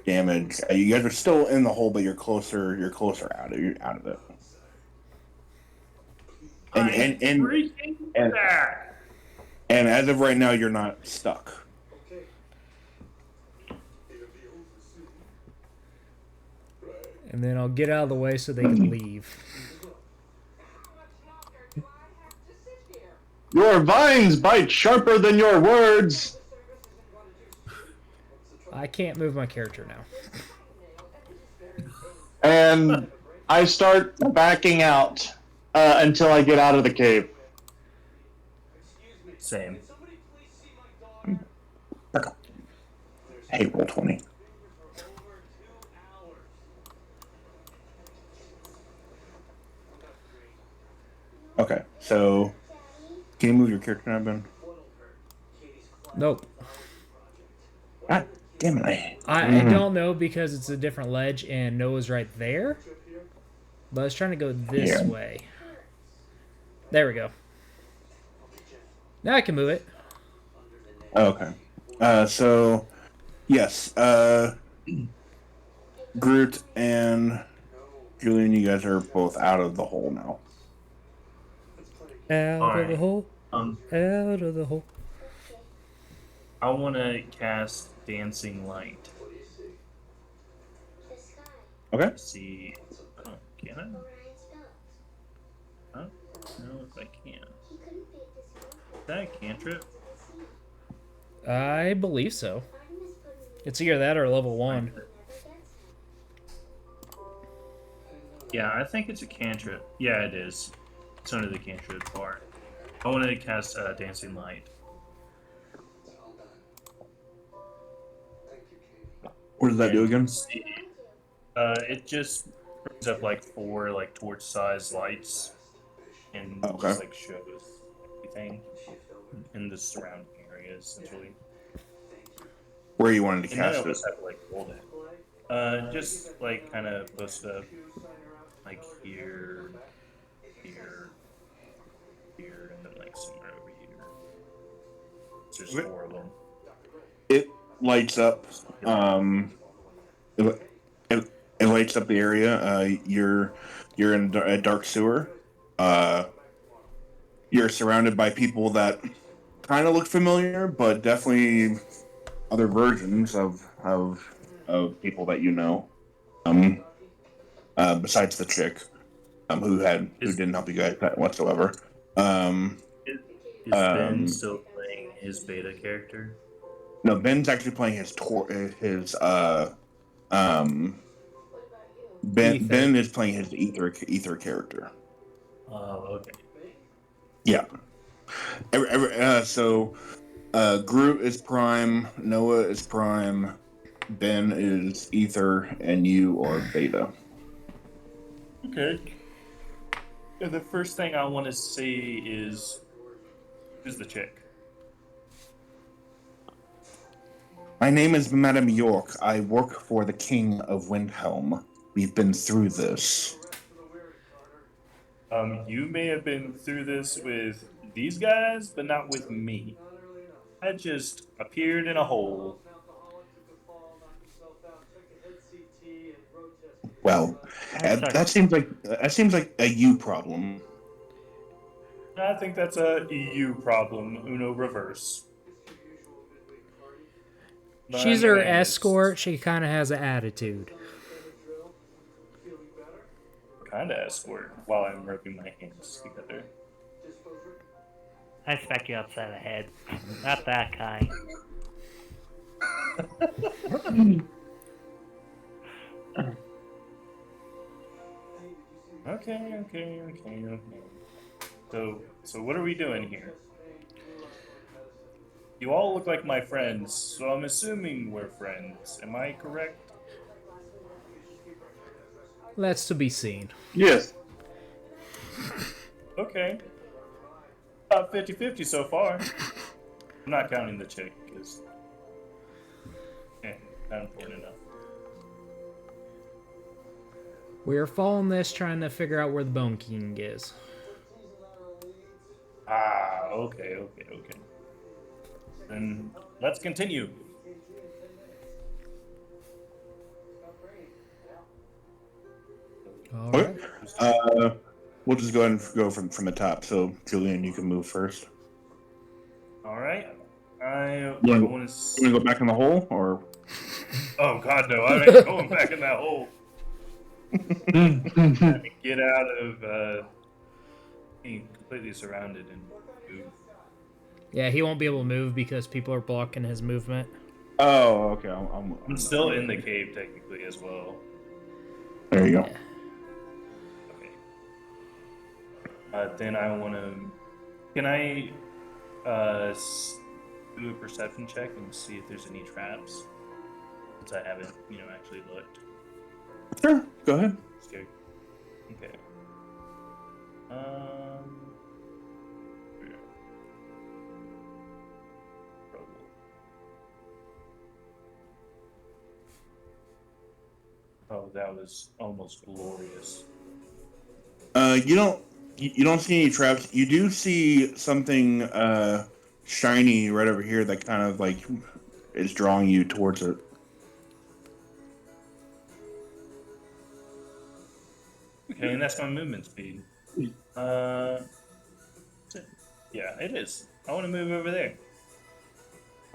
damage. You guys are still in the hole, but you're closer out of it. And as of right now, you're not stuck. And then I'll get out of the way so they can leave. Your vines bite sharper than your words. I can't move my character now. And I start backing out until I get out of the cave. Same. Hey, roll 20. Okay, so can you move your character now, Ben? Nope. God damn it! I don't know because it's a different ledge and Noah's right there. But I was trying to go this Yeah. way. There we go. Now I can move it. Okay. So yes, Groot and Julian, you guys are both out of the hole now. Out of Alright. the hole. Out of the hole. I want to cast Dancing Light. Okay. See. Oh, can I? Oh, no, if I can. Is that a cantrip? I believe so. It's either that or level 1. Yeah, I think it's a cantrip. Yeah, it is. It's under the cantrip part. I wanted to cast Dancing Light. What does that do again? See, It just brings up like 4 like torch-sized lights, and Okay. just like shows everything in the surrounding area essentially. Where you wanted to And none cast of it? us have to like hold it. Just like kind of post up, like here, here, here, and then like somewhere over here. There's Okay. 4 of them. It lights up. It, it lights up the area. You're in a dark sewer. You're surrounded by people that kind of look familiar, but definitely other versions of people that you know. Besides the chick, who Is didn't help you guys whatsoever. Um, is, Ben um, still playing his beta character? no, Ben's actually playing his um Ether. Ben is playing his ether character. Oh, okay. Yeah. So Groot is Prime, Noah is Prime, Ben is Ether, and you are Beta. Okay. And the first thing I want to see is who's the chick? My name is Madame York. I work for the King of Windhelm. We've been through this. You may have been through this with these guys, but not with me. I just appeared in a hole. Well, I'm sorry. that seems like a you problem. I think that's a EU problem, Uno reverse. She's her escort. She kind of has an attitude. Kind of escort while I'm rubbing my hands together. I smack you upside the head. Not that kind. Okay. So what are we doing here? You all look like my friends, so I'm assuming we're friends. Am I correct? That's to be seen. Yes. Okay. About 50-50 so far. I'm not counting the chick, because... not important enough. We're following this, trying to figure out where the Bone King is. Ah, okay. Then let's continue. All Okay. right. We'll just go ahead and go from the top. So, Julian, you can move first. All right. I You want want to. to go back in the hole, or Oh God, no! I ain't going back in that hole. Trying to get out of being completely surrounded and move. Yeah, he won't be able to move because people are blocking his movement. oh, okay. I'm still in the cave technically as well. There you go. Yeah. Okay. Then I want to. Can I do a perception check and see if there's any traps? Since I haven't, actually looked. Sure. Go ahead. Scared. Okay. Oh, that was almost glorious. You don't see any traps. You do see something shiny right over here that kind of like is drawing you towards it. Okay, and that's my movement speed. Yeah, it is. I want to move over there.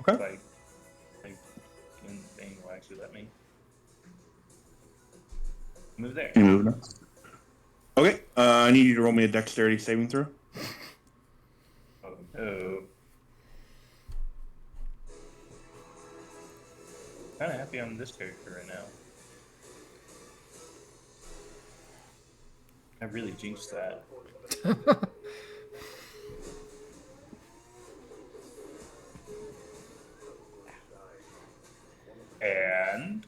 Okay. Like and thing will actually let me move there. You move now. Okay. I need you to roll me a dexterity saving throw. Oh no. Kind of happy I'm this character right now. I really jinxed that. And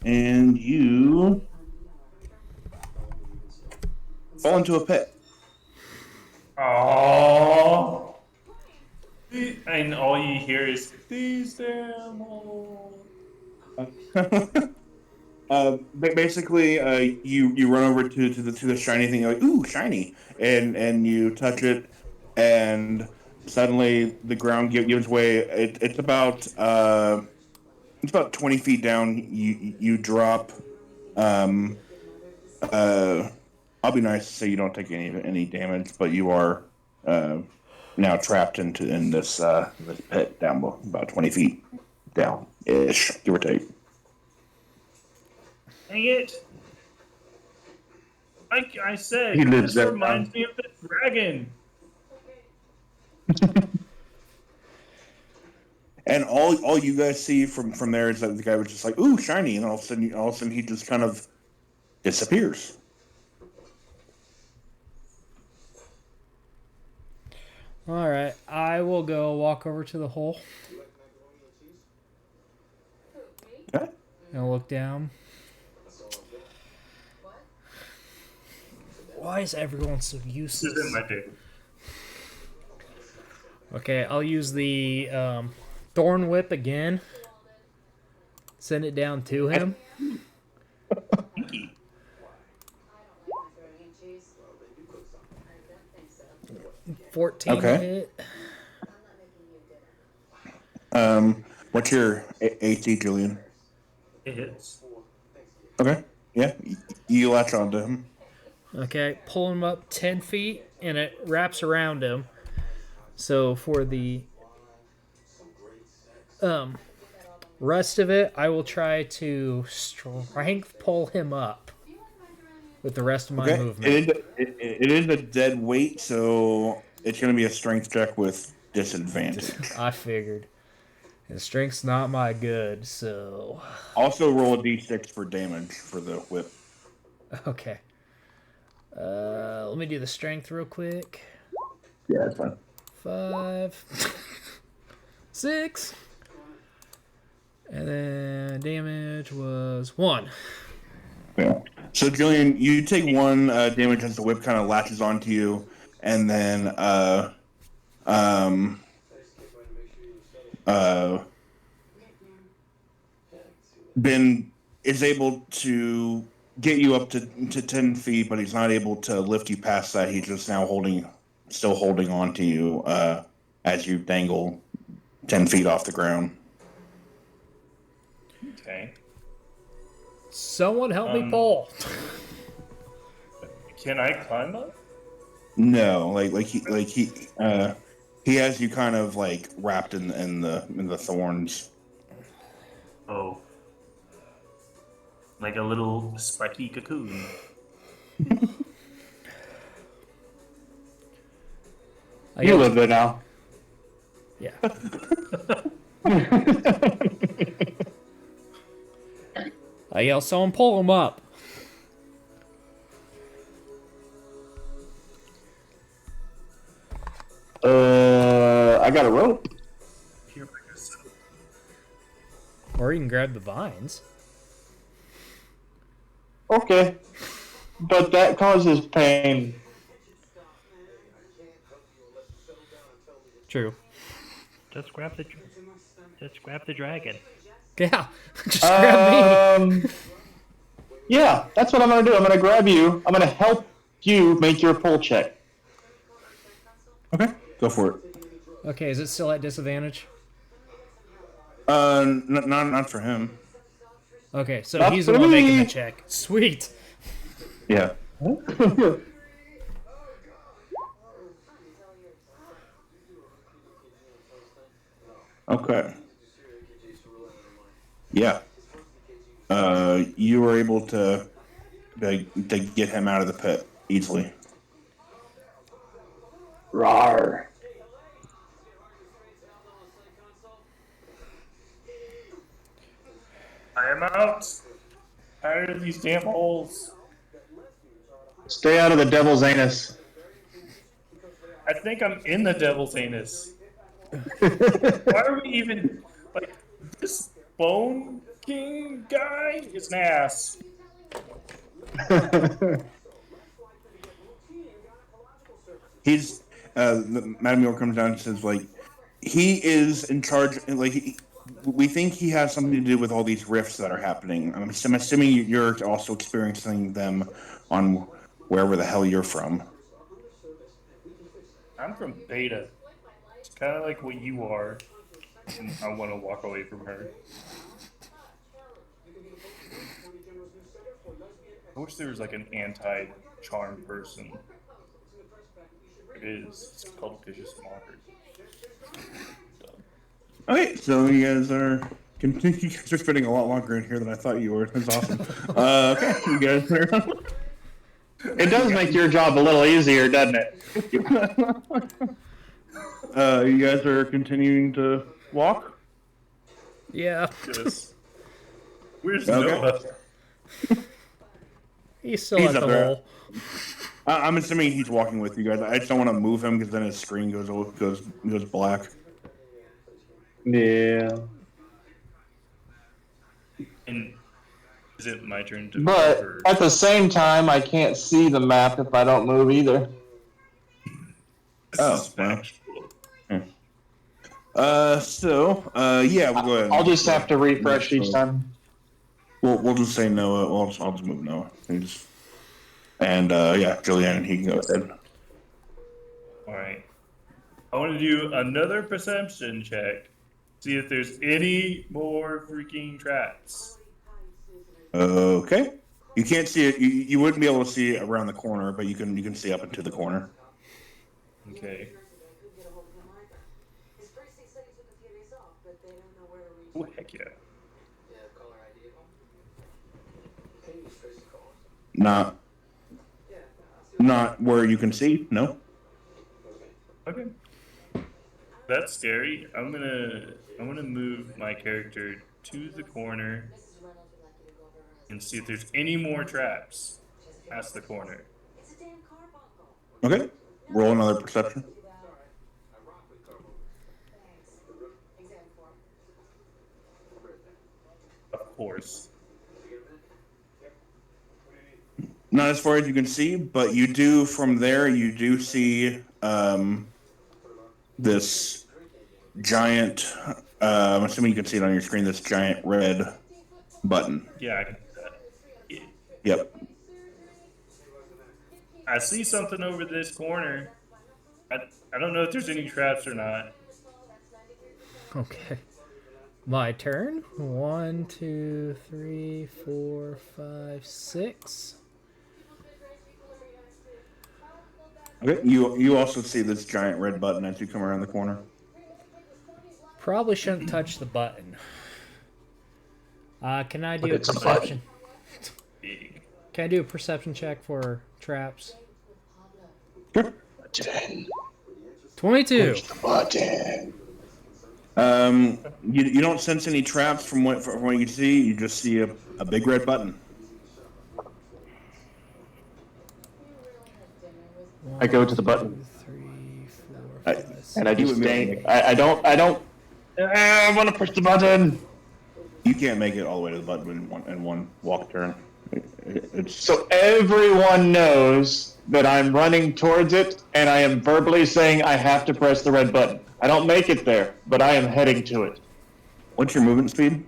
and you fall into a pit. Oh. And all you hear is these damn holes. Basically, you run over to the shiny thing. You're like, ooh, shiny, and you touch it, and suddenly the ground gives way. It's about 20 feet down. You drop. Um, I'll be nice to say you don't take any damage, but you are now trapped in this pit down below, about 20 feet down ish, give or take. Dang it! Like I said, He lives this there reminds me of the dragon. And all you guys see from there is that the guy was just like, ooh, shiny, and all of a sudden he just kind of disappears. All right, I will go walk over to the hole Okay. and look down. Why is everyone so This useless? isn't my day. Okay, I'll use the Thorn Whip again. Send it down to him. Pinky. 14 Okay. hit. What's your AC, Julian? It hits. Okay. Yeah, you latch onto him. Okay, pull him up 10 feet, and it wraps around him. So for the rest of it, I will try to strength pull him up with the rest of my Okay. movement. It is a dead weight, so it's going to be a strength check with disadvantage. I figured. His strength's not my good, so... Also, roll a d6 for damage for the whip. Okay. Let me do the strength real quick. Yeah, that's fine. 5, 6, and then damage was 1. Yeah. So, Julian, you take 1 damage as the whip kind of latches onto you, and then Ben is able to get you up to 10 feet, but he's not able to lift you past that. He's just now still holding on to you as you dangle 10 feet off the ground. Okay. Someone help me pull. Can I climb up? No, he has you kind of like wrapped in the thorns. Oh. Like a little spiky cocoon. I You yell, live there now. yeah. I yell, someone pull him up. I got a rope. Here by yourself. Or you can grab the vines. Okay. But that causes pain. True. Just grab the dragon. Yeah, just grab me. Yeah, that's what I'm gonna do. I'm gonna grab you. I'm gonna help you make your pull check. Okay, go for it. Okay, is it still at disadvantage? Not for him. Okay, so Not he's the for one making me. the check. Sweet. Yeah. Okay. Yeah. You were able to get him out of the pit easily. Rawr. I am out. Tired of these damn holes. Stay out of the devil's anus. I think I'm in the devil's anus. Why are we even like this bone King guy is an ass. He's Madame York comes down and says like he is in charge. Like we think he has something to do with all these rifts that are happening. I'm assuming you're also experiencing them on wherever the hell you're from. I'm from Beta. It's kind of like what you are. And I want to walk away from her. I wish there was like an anti-charm person. It is. It's called Vicious Mockery. Okay, so you guys are spending a lot longer in here than I thought you were. That's awesome. Okay, you guys are. It does make your job a little easier, doesn't it? You guys are continuing to walk. Yeah. Yes. Where's Okay. Noah? He's still He's at up the there. hole. I'm assuming he's walking with you guys. I just don't want to move him because then his screen goes black. Yeah. And is it my turn to But move, or- at the same time, I can't see the map if I don't move either. This Oh, is Smash. Yeah, we'll go ahead. I'll just have to refresh each time. We'll just say Noah. Well, I'll just move Noah. Yeah, Julianne, he can go ahead. Alright. I want to do another perception check. See if there's any more freaking traps. Okay. You can't see it. You wouldn't be able to see it around the corner, but you can see up into the corner. Okay. Oh, heck yeah. Not where you can see. No. Okay. That's scary. I'm gonna move my character to the corner and see if there's any more traps past the corner. Okay. Roll another perception. Of course. Not as far as you can see, but you do from there. You do see this giant. I'm assuming you can see it on your screen. This giant red button. Yeah, I can do that. Yeah. Yep. I see something over this corner. I don't know if there's any traps or not. Okay. My turn. 1, 2, 3, 4, 5, 6. Okay. You also see this giant red button as you come around the corner. Probably shouldn't touch the button. Can I do a it's a perception? Big. Can I do a perception check for traps? Sure. 22. Button. You don't sense any traps from what you can see. You just see a big red button. I go to the button. 2, 3, 4, I- 5, 6. And I just stay. I don't. I want to push the button. You can't make it all the way to the button in one walk turn. It's So everyone knows that I'm running towards it, and I am verbally saying I have to press the red button. I don't make it there, but I am heading to it. What's your movement speed?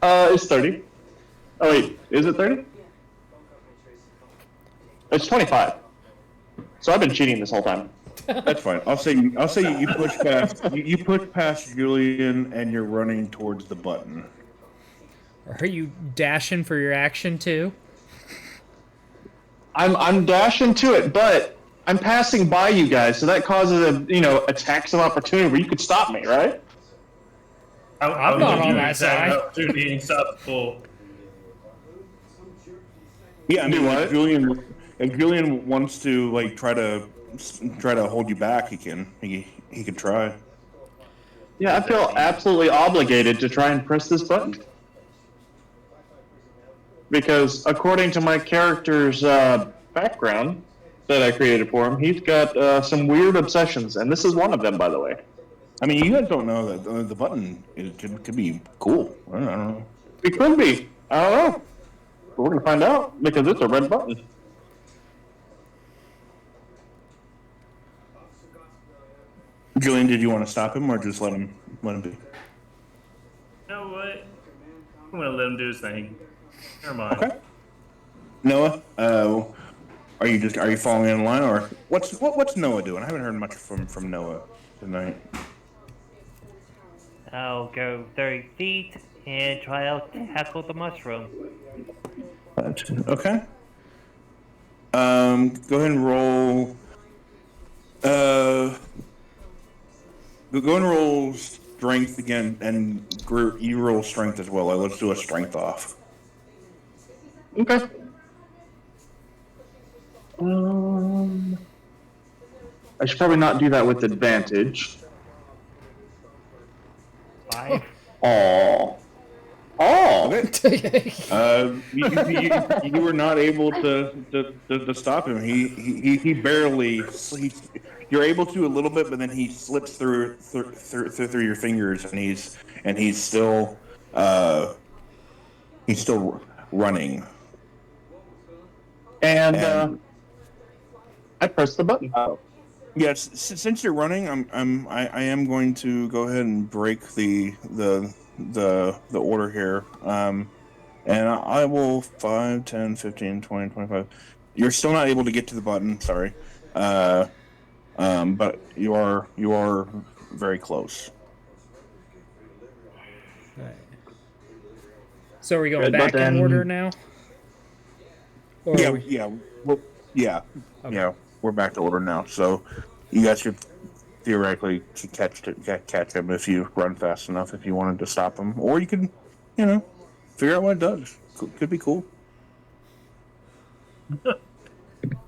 It's 30. Oh wait, is it 30? It's 25. So I've been cheating this whole time. That's fine. I'll say you push past you push past Julian and you're running towards the button. Are you dashing for your action too? I'm dashing to it, but I'm passing by you guys, so that causes attacks of opportunity where you could stop me, right? I'm not on that side. Opportunity and stop the pull. Yeah, I mean, Do what? if Julian wants to like try to hold you back, he can. He can try. Yeah, I feel absolutely obligated to try and press this button. Because according to my character's background that I created for him, he's got some weird obsessions, and this is one of them, by the way. I mean, you guys don't know that the button could be cool. I don't know. It could be. I don't know. But we're gonna find out because it's a red button. Julian, did you want to stop him or just let him be? You know what? I'm gonna let him do his thing. Never mind. Okay. Noah, are you following in line or what's Noah doing? I haven't heard much from Noah tonight. I'll go 30 feet and try out tackle the mushroom. Okay. Go ahead and roll. Go and roll strength again, and Groot, you roll strength as well. Let's do a strength off. Okay. I should probably not do that with advantage. 5. Oh. Okay. You were not able to stop him. He barely. You're able to a little bit, but then he slips through your fingers, and he's still running. And I pressed the button. Yes, since you're running, I am going to go ahead and break the order here. And I will 5, 10, 15, 20, 25. You're still not able to get to the button, sorry. But you are very close. Alright. So are we going Red back button. in order now? Or are we- Yeah, we're back to order now. So you guys should theoretically catch him if you run fast enough. If you wanted to stop him, or you can, figure out what it does. Could be cool.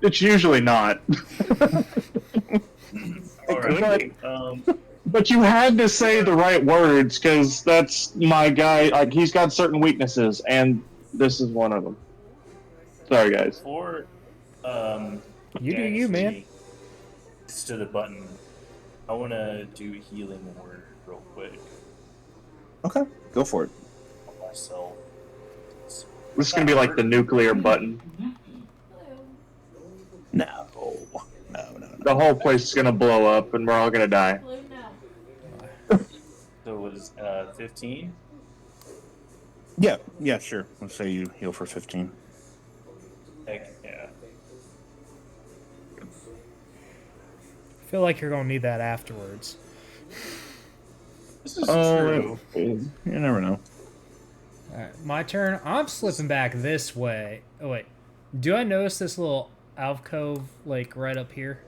It's usually not. All right. But you had to say the right words because that's my guy. Like he's got certain weaknesses, and this is one of them. Sorry, guys. For You do you, man. to the button, I want to do healing word real quick Okay, go for it. on myself. This is gonna be like the nuclear button. No. The whole place is gonna blow up, and we're all gonna die. So it was 15. Yeah, sure. Let's say you heal for 15. Heck yeah. I feel like you're gonna need that afterwards. This is true. You never know. Alright, my turn. I'm slipping back this way. Oh wait. Do I notice this little alcove like right up here?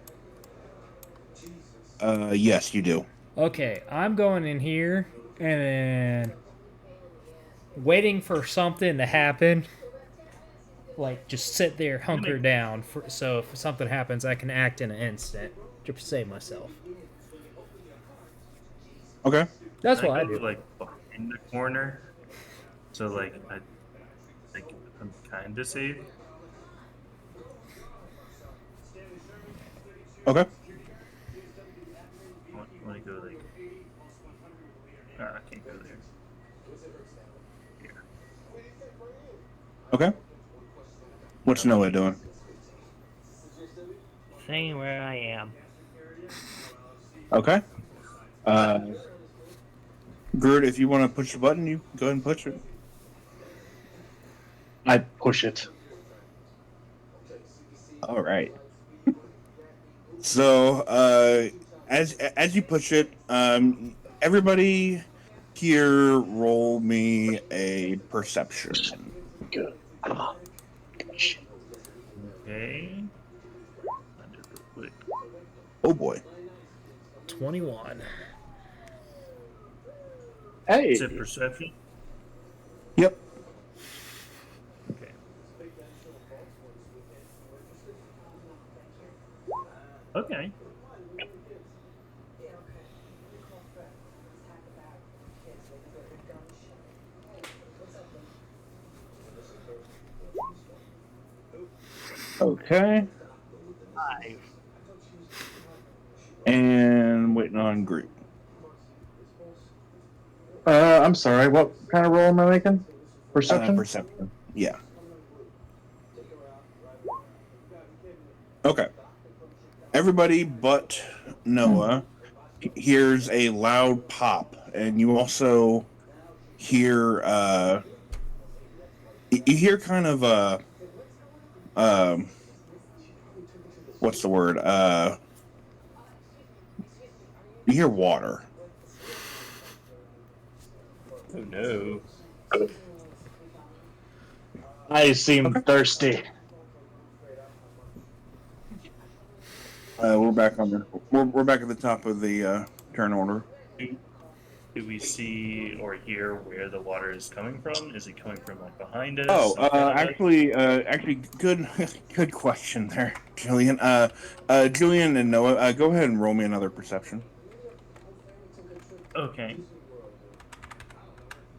Yes, you do. Okay, I'm going in here and then waiting for something to happen. Like, just sit there, hunker down, so if something happens, I can act in an instant to save myself. Okay. That's what I go, do. like behind the corner, so like I'm kind of safe. Okay. I want to go like. I can't go there. Here. Okay. What's Noah doing? Staying where I am. Okay. Groot, if you want to push the button, you go ahead and push it. I push it. All right. So, as you push it, everybody here roll me a perception. Good. Okay. I'll do it real quick. Oh boy. 21. Hey. Is it perception? Yep. Okay. Okay. Okay. 5. And waiting on Groot. I'm sorry. What kind of roll am I making? Perception. Perception. Yeah. Okay. Everybody but Noah hears a loud pop, and you also hear you hear kind of a what's the word? You hear water. Oh no. I seem thirsty. We're back on the we're back at the top of the turn order. Do we see or hear where the water is coming from? Is it coming from like behind us? Oh, in front of us? actually, good question there, Julian. Julian and Noah, go ahead and roll me another perception. Okay.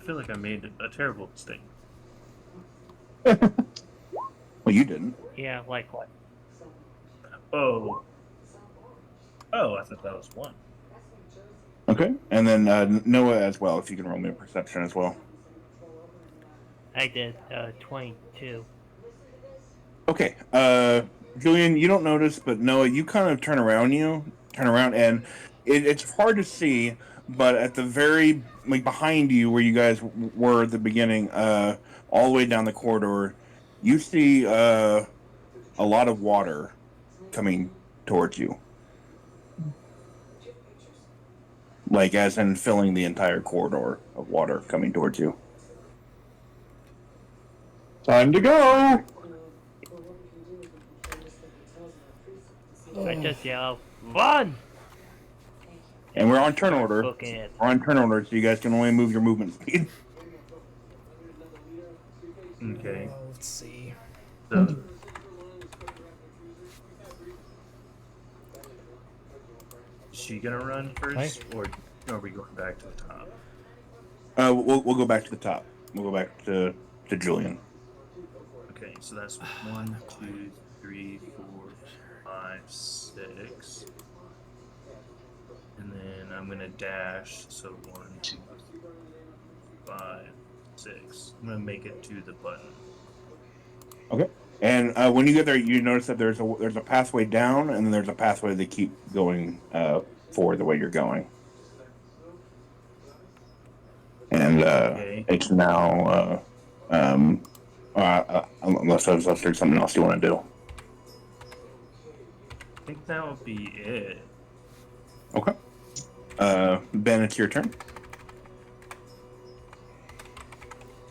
I feel like I made a terrible mistake. Well, you didn't. Yeah, like what? Oh. Oh, I thought that was 1. Okay, and then Noah as well. If you can roll me a perception as well. I did 22. Okay, Julian, you don't notice, but Noah, you kind of turn around, and it's hard to see, but at the very behind you, where you guys were at the beginning, all the way down the corridor, you see a lot of water coming towards you, like as in filling the entire corridor of water coming towards you. Time to go. So I just yell, run! And we're on turn order. Booking it. We're on turn order, so you guys can only move your movement speed. Okay. Let's see. So, is she gonna run first, or are we going back to the top? We'll go back to the top. We'll go back to Julian. Okay, so that's 1, 2, 3, 4, 5, 6. And then I'm gonna dash, so 1, 2, 5, 6. I'm gonna make it to the button. Okay. And when you get there, you notice that there's a pathway down, and then there's a pathway that keep going forward the way you're going. And Okay. it's now unless there's something else you want to do. I think that would be it. Okay. Ben, it's your turn.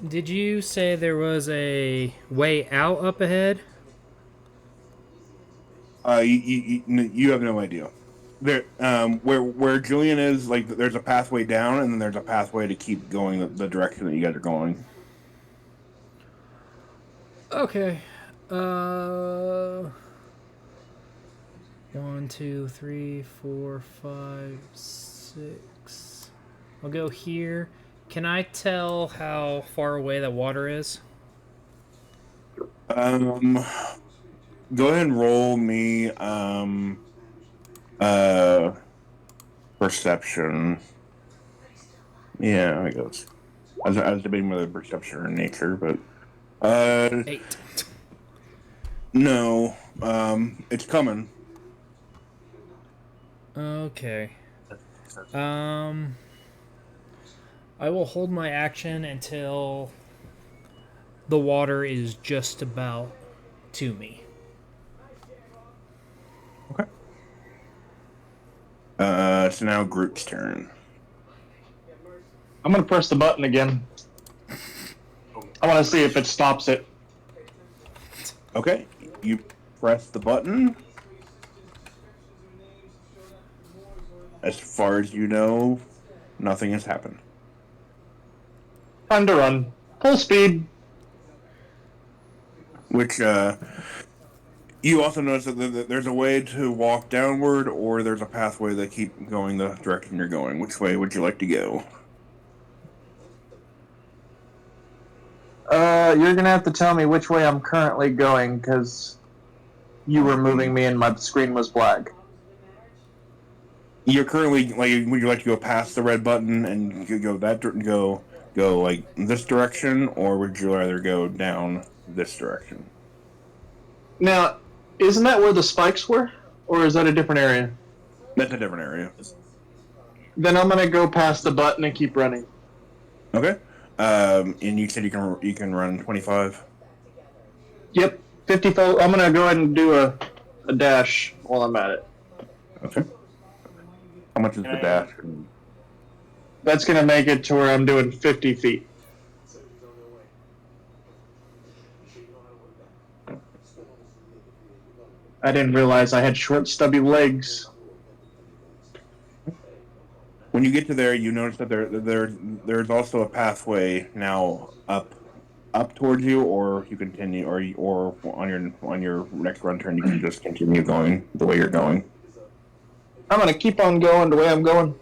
Did you say there was a way out up ahead? You have no idea. There, where Julian is, like, there's a pathway down, and then there's a pathway to keep going the direction that you guys are going. Okay. 1, 2, 3, 4, 5, 6. I'll go here. Can I tell how far away that water is? Go ahead and roll me perception. Yeah, I guess. I was debating whether perception or nature, but 8. no. It's coming. Okay. I will hold my action until the water is just about to me. Okay. So now Groot's turn. I'm gonna press the button again. I want to see if it stops it. Okay, you press the button. As far as you know, nothing has happened. Time to run. Full speed. Which, you also notice that there's a way to walk downward, or there's a pathway that keep going the direction you're going. Which way would you like to go? You're gonna have to tell me which way I'm currently going, because you were moving me and my screen was black. You're currently like, would you like to go past the red button and go go like this direction, or would you rather go down this direction? Now, isn't that where the spikes were, or is that a different area? That's a different area. Then I'm gonna go past the button and keep running. Okay. And you said you can run 25. Yep, 54. I'm gonna go ahead and do a dash while I'm at it. Okay. How much is the dash? That's gonna make it to where I'm doing 50 feet. I didn't realize I had short, stubby legs. When you get to there, you notice that there's also a pathway now up towards you, or you continue, or on your next run turn, you can just continue going the way you're going. I'm gonna keep on going the way I'm going.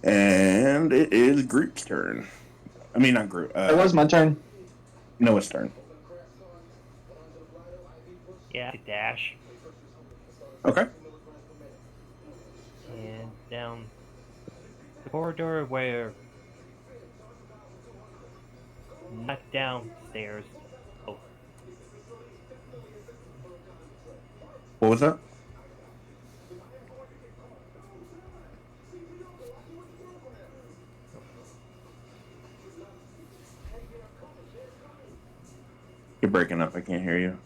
And it is Groot's turn. I mean, not Groot. It was my turn. Noah's turn. Yeah, dash Okay. and down the corridor where not downstairs. Oh, What was that? You're breaking up. I can't hear you.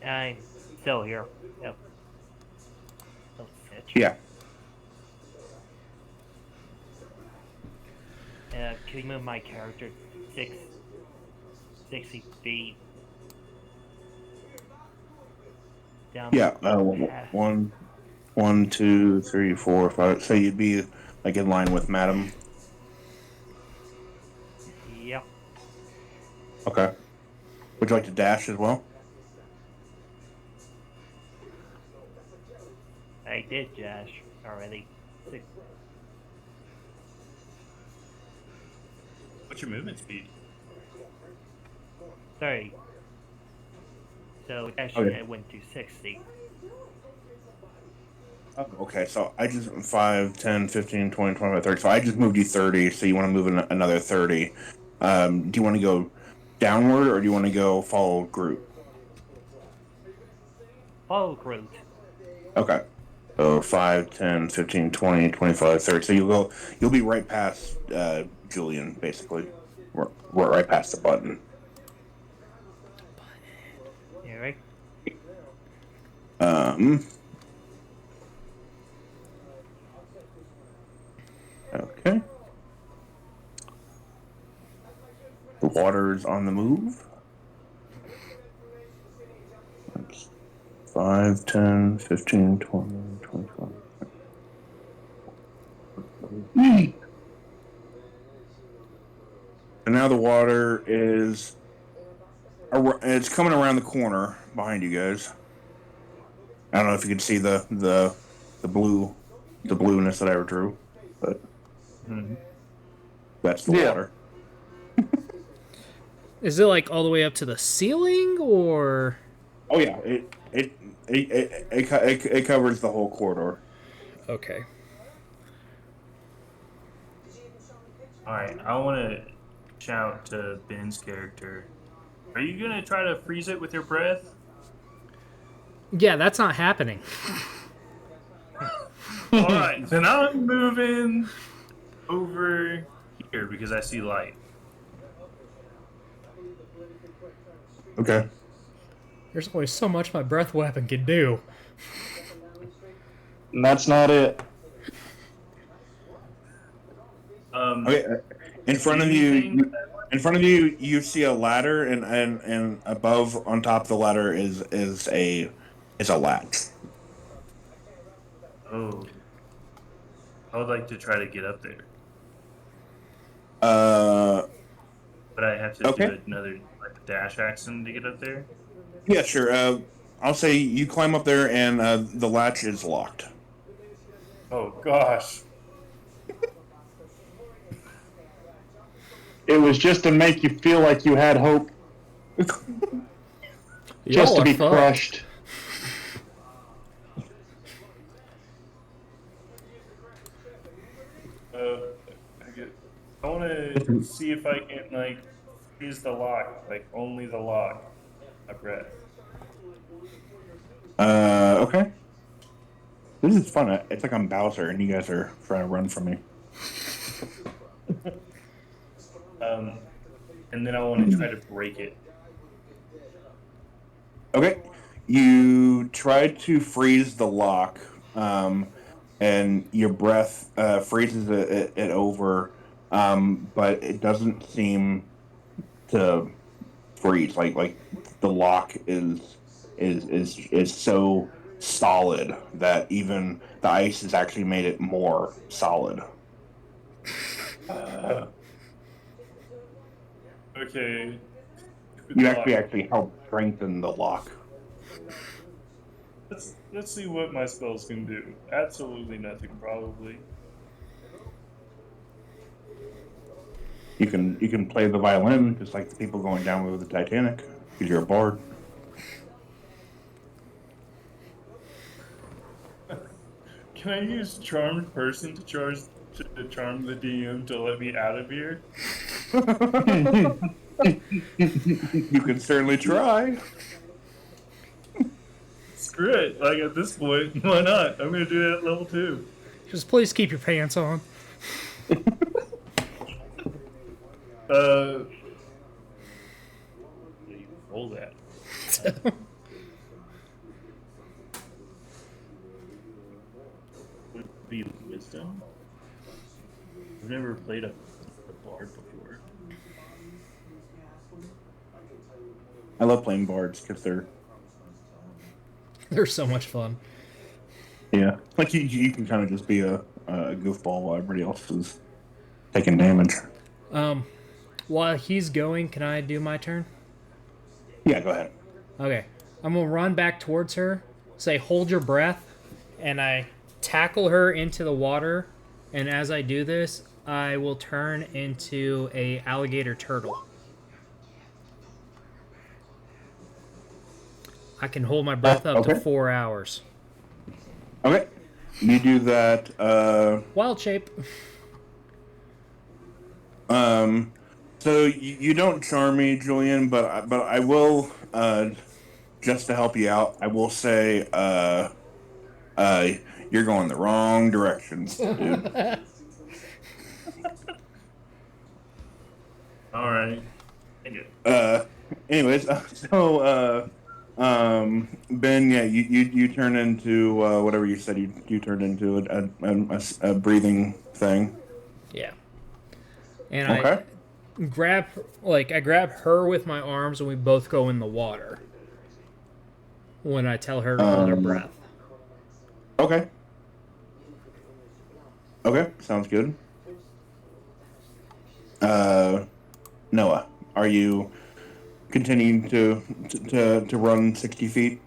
I'm still here. Yep. Don't sit. Yeah. Can you move my character 60 feet down? Yeah. the path? One, two, three, four, five. So you'd be like in line with Madam. Yep. Okay. Would you like to dash as well? I did dash already. What's your movement speed? Sorry. So dash Okay. I went to 60. Okay, so I just 5, 10, 15, 20, 25, 30. So I just moved you 30, so you want to move another 30. Do you want to go downward, or do you want to go follow Groot? Follow Groot. Okay. So 5, 10, 15, 20, 25, 30. So you'll be right past Julian, basically. We're right past the button. Yeah, right? Okay. The water's on the move. That's 5, 10, 15, 20, 25. And now the water is. It's coming around the corner behind you guys. I don't know if you can see the blueness that I drew, but that's the Yeah. water. Is it like all the way up to the ceiling, or? Oh yeah, it covers the whole corridor. Okay. Alright, I want to shout to Ben's character. Are you going to try to freeze it with your breath? Yeah, that's not happening. Alright, then I'm moving over here because I see light. Okay. There's only so much my breath weapon can do. And that's not it. Okay. In front of you, you see a ladder, and above, on top of the ladder, is a latch. Oh. I would like to try to get up there. But I have to Okay. do another like dash action to get up there. Yeah, sure. I'll say you climb up there, and the latch is locked. Oh gosh. It was just to make you feel like you had hope. just Y'all to are be fun. crushed. I want to see if I can like use the lock, like only the lock. My breath. Okay. This is fun. It's like I'm Bowser, and you guys are trying to run from me. And then I want to try to break it. Okay. You try to freeze the lock, and your breath freezes it over, but it doesn't seem to freeze. Like the lock is so solid that even the ice has actually made it more solid. Okay. You actually help strengthen the lock. Let's see what my spells can do. Absolutely nothing, probably. You can play the violin just like the people going down with the Titanic because you're a bard. Can I use charmed person to charm the DM to let me out of here? You can certainly try. Screw it. Like at this point, why not? I'm gonna do that at level 2. Just please keep your pants on. Roll that. Would be wisdom. I've never played a bard before. I love playing bards because They're so much fun. like you can kind of just be a goofball while everybody else is taking damage. While he's going, can I do my turn? Yeah, go ahead. Okay. I'm going to run back towards her, say, hold your breath, and I tackle her into the water. And as I do this, I will turn into a alligator turtle. I can hold my breath up to Okay. 4 hours. Okay, you do that. Wild shape. So you don't charm me, Julian, but I will just to help you out. I will say you're going the wrong direction, dude. All right. Thank you. Anyways, Ben, yeah, you turn into whatever you said you turned into a breathing thing. Yeah. And Okay. I grab her with my arms and we both go in the water. When I tell her to hold her breath. Okay. Okay, sounds good. Noah, are you continuing to run 60 feet?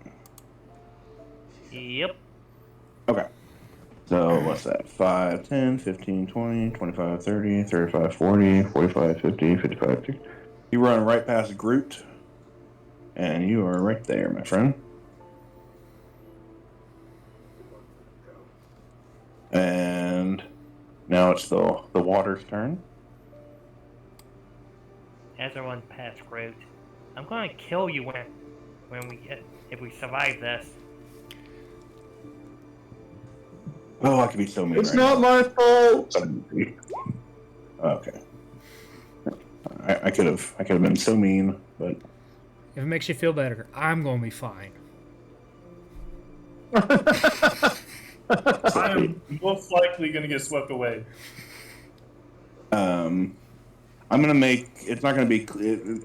Yep. Okay. So what's that? 5, 10, 15, 20, 25, 30, 35, 40, 45, 50, 55, 60. You run right past Groot, and you are right there, my friend. And now it's the water's turn. As I run past Groot, I'm gonna kill you if we survive this. Oh, I could be so mean. It's right not now. my fault. Okay. I could have been so mean, but If it makes you feel better, I'm going to be fine. I'm most likely gonna get swept away. I'm gonna make it's not gonna be.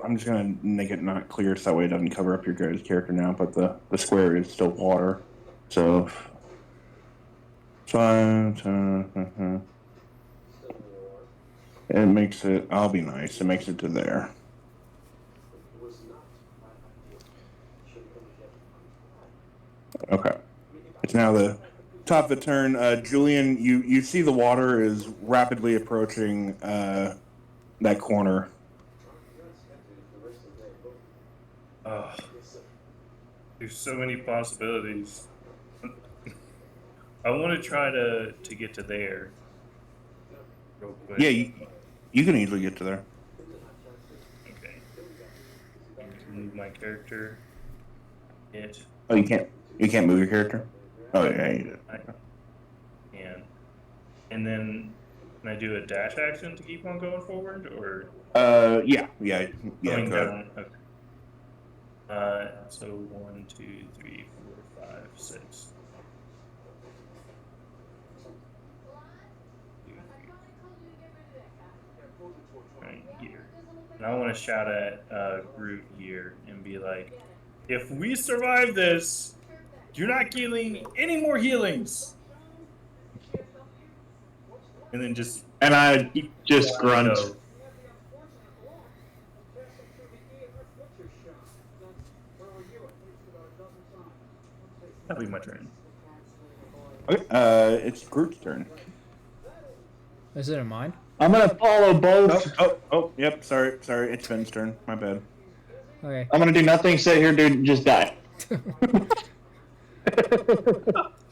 I'm just gonna make it not clear so that way it doesn't cover up your guys' character now. But the square is still water, so 5, 10, it makes it. I'll be nice. It makes it to there. Okay. It's now the top of the turn. Julian, you see the water is rapidly approaching that corner. There's so many possibilities. I want to try to get to there real quick. Yeah, you can easily get to there. Okay. Move my character. Hit. Oh, you can't. You can't move your character. Oh yeah, you do. I can. And then can I do a dash action to keep on going forward, or Yeah. going Go ahead. down? Okay. So 1, 2, 3, 4, 5, 6. Right here. And I want to shout at Groot here and be like, if we survive this, you're not getting any more healings. And then just And I just grunt. go. That'll be my turn. Okay. It's Groot's turn. Is it a mine? I'm gonna follow both. Yep. Sorry. It's Finn's turn. My bad. Okay. I'm gonna do nothing. Sit here, dude. Just die.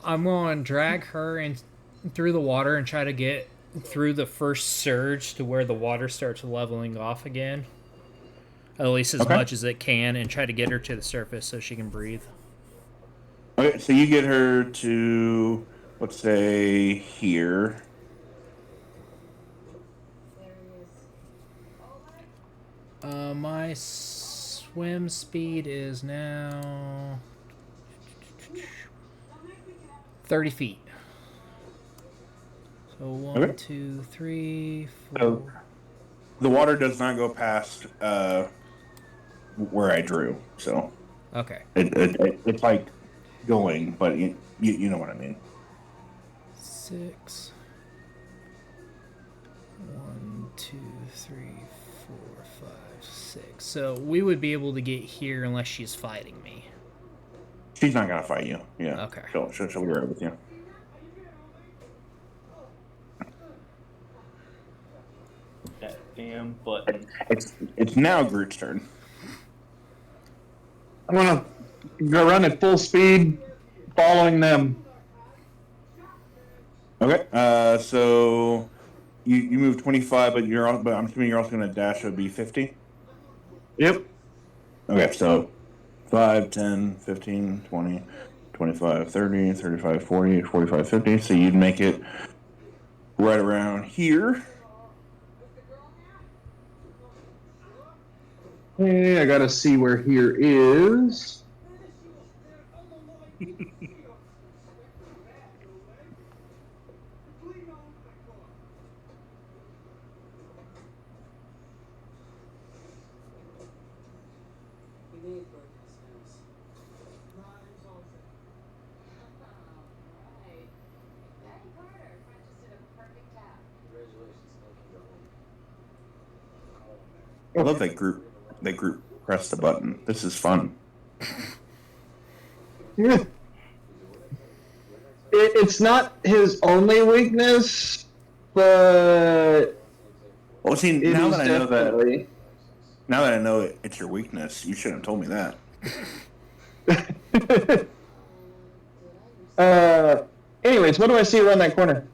I'm going to drag her in through the water and try to get through the first surge to where the water starts leveling off again. At least as Okay. much as it can, and try to get her to the surface so she can breathe. Okay, so you get her to, let's say, here. My swim speed is now 30 feet. So one, Okay. 2, 3, 4. So the water does not go past where I drew. So Okay. it's like going, but you know what I mean. 6. 1, 2, 3, 4, 5, 6. So we would be able to get here unless she's fighting me. She's not gonna fight you. Yeah. Okay. She'll be right with you. That damn button. It's now Groot's turn. I'm gonna go run at full speed, following them. Okay. So you move 25, but I'm assuming you're also gonna dash. It would be 50. Yep. Okay, so 5, 10, 15, 20, 25, 30, 35, 40, 45, 50. So you'd make it right around here. Hey, I gotta see where here is. I love that group pressed the button. This is fun. Yeah. It's not his only weakness, but Well, see, it now is that I know that, definitely. now that I know it's your weakness, you should have told me that. Anyways, what do I see around that corner?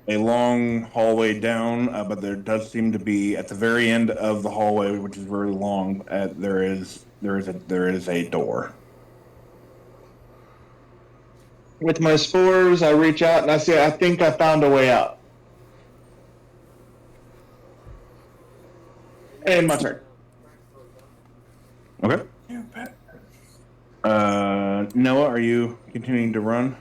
A long hallway down, but there does seem to be at the very end of the hallway, which is very long. There is a door. With my spores, I reach out and I say, I think I found a way out. And my turn. Okay. Noah, are you continuing to run?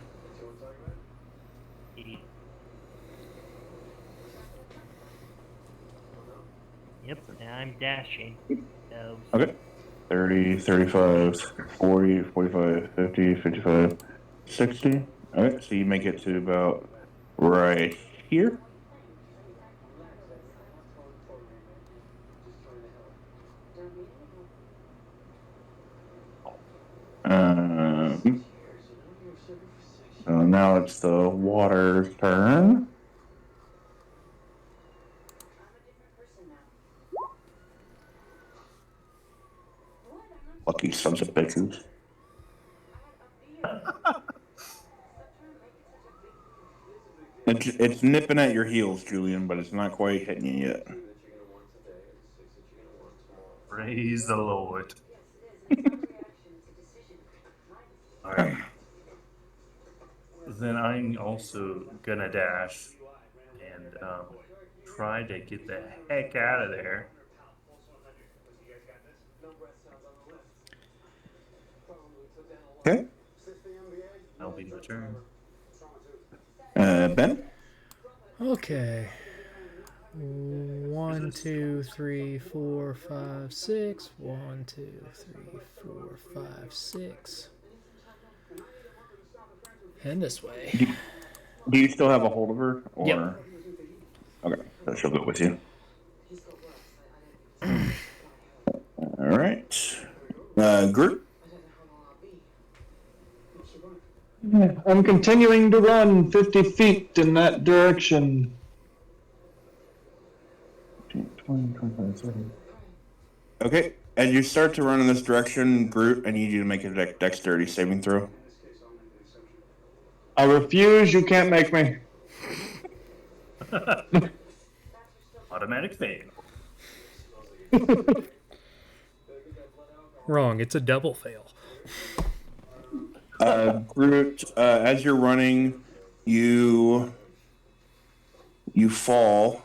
Yep, I'm dashing. So Okay. 30, 35, 40, 45, 50, 55, 60. Okay, so you make it to about right here. So now it's the water's turn. You sons of bitches. It's nipping at your heels, Julian, but it's not quite hitting you yet. Praise the Lord. All right. Then I'm also gonna dash and try to get the heck out of there. Okay. That'll be my turn. Ben? Okay. 1, 2, 3, 4, 5, 6. 1, 2, 3, 4, 5, 6. And this way. Do you still have a hold of her? Or... Yep. Okay, so she'll go with you. All right. Groot? I'm continuing to run 50 feet in that direction. 20, 25, 30. Okay, as you start to run in this direction, Groot, I need you to make a dexterity saving throw. I refuse, you can't make me. Automatic fail. Wrong. It's a double fail. Groot, as you're running, you fall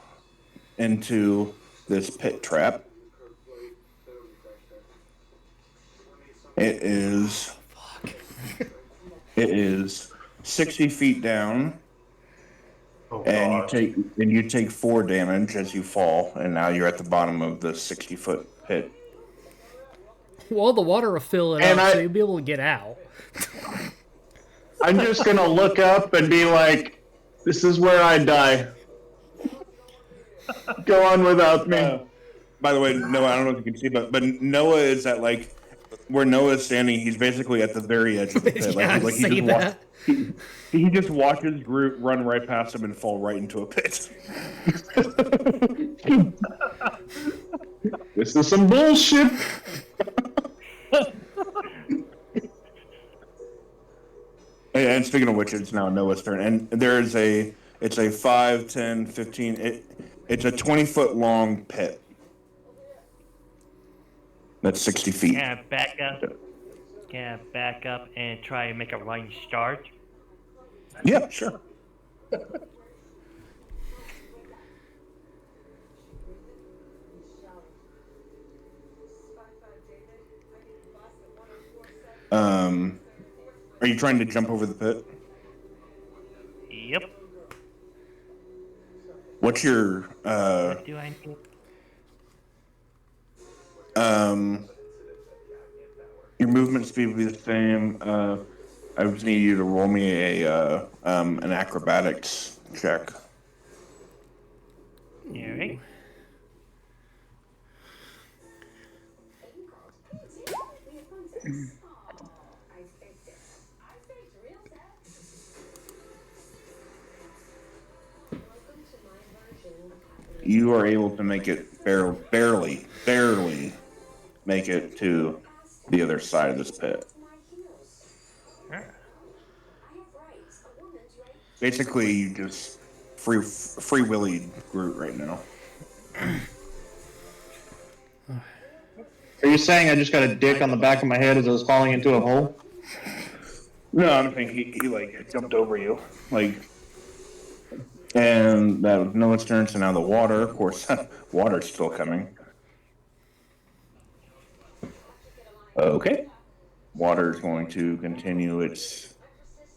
into this pit trap. It is 60 feet down, Oh, and God. you take 4 damage as you fall, and now you're at the bottom of the 60-foot pit. Well, the water will fill it And up, so I- you'll be able to get out. I'm just gonna look up and be like, this is where I die. Go on without me. By the way, Noah, I don't know if you can see, but Noah is at like where Noah is standing. He's basically at the very edge of the pit. Yeah, I see that. He just watches Groot run right past him and fall right into a pit. This is some bullshit. And speaking of which, it's now Noah's turn, and it's a 5, 10, 15. It's a 20-foot long pit. That's 60 feet. Can I back up? Can I back up and try and make a running start? Yeah, sure. Are you trying to jump over the pit? Yep. What's your What do I need? your movement speed will be the same. I just need you to roll me an acrobatics check. Alright. You are able to make it barely make it to the other side of this pit. Basically, you just free willy Groot right now. Are you saying I just got a dick on the back of my head as I was falling into a hole? No, I'm thinking he like jumped over you, like. And that was Noah's turn, so now the water, of course, water's still coming. Okay. Water's going to continue its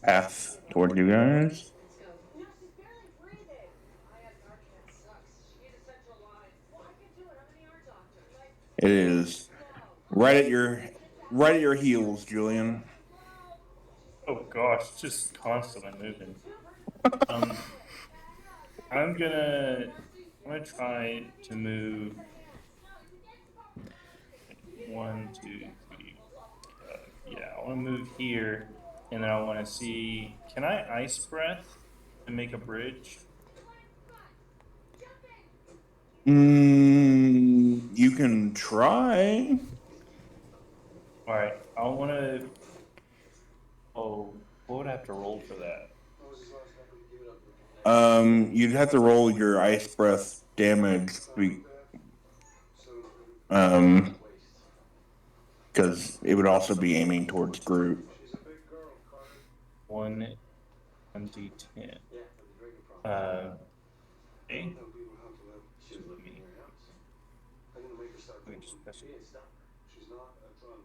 path toward you guys. No, she's barely breathing. I have Narcan. Sucks. She needs a central line. Well, I can do it. I'm an ER doctor. Like, It is right at your heels, Julian. Oh gosh, just constantly moving. I'm gonna try to move 1, 2, 3. Yeah, I want to move here, and then I want to see. Can I ice breath and make a bridge? You can try. All right, I want to. Oh, what would I have to roll for that? You'd have to roll your ice breath damage. Because it would also be aiming towards Groot. 1 d10. Hey. Let me just press it. She's not a drunk.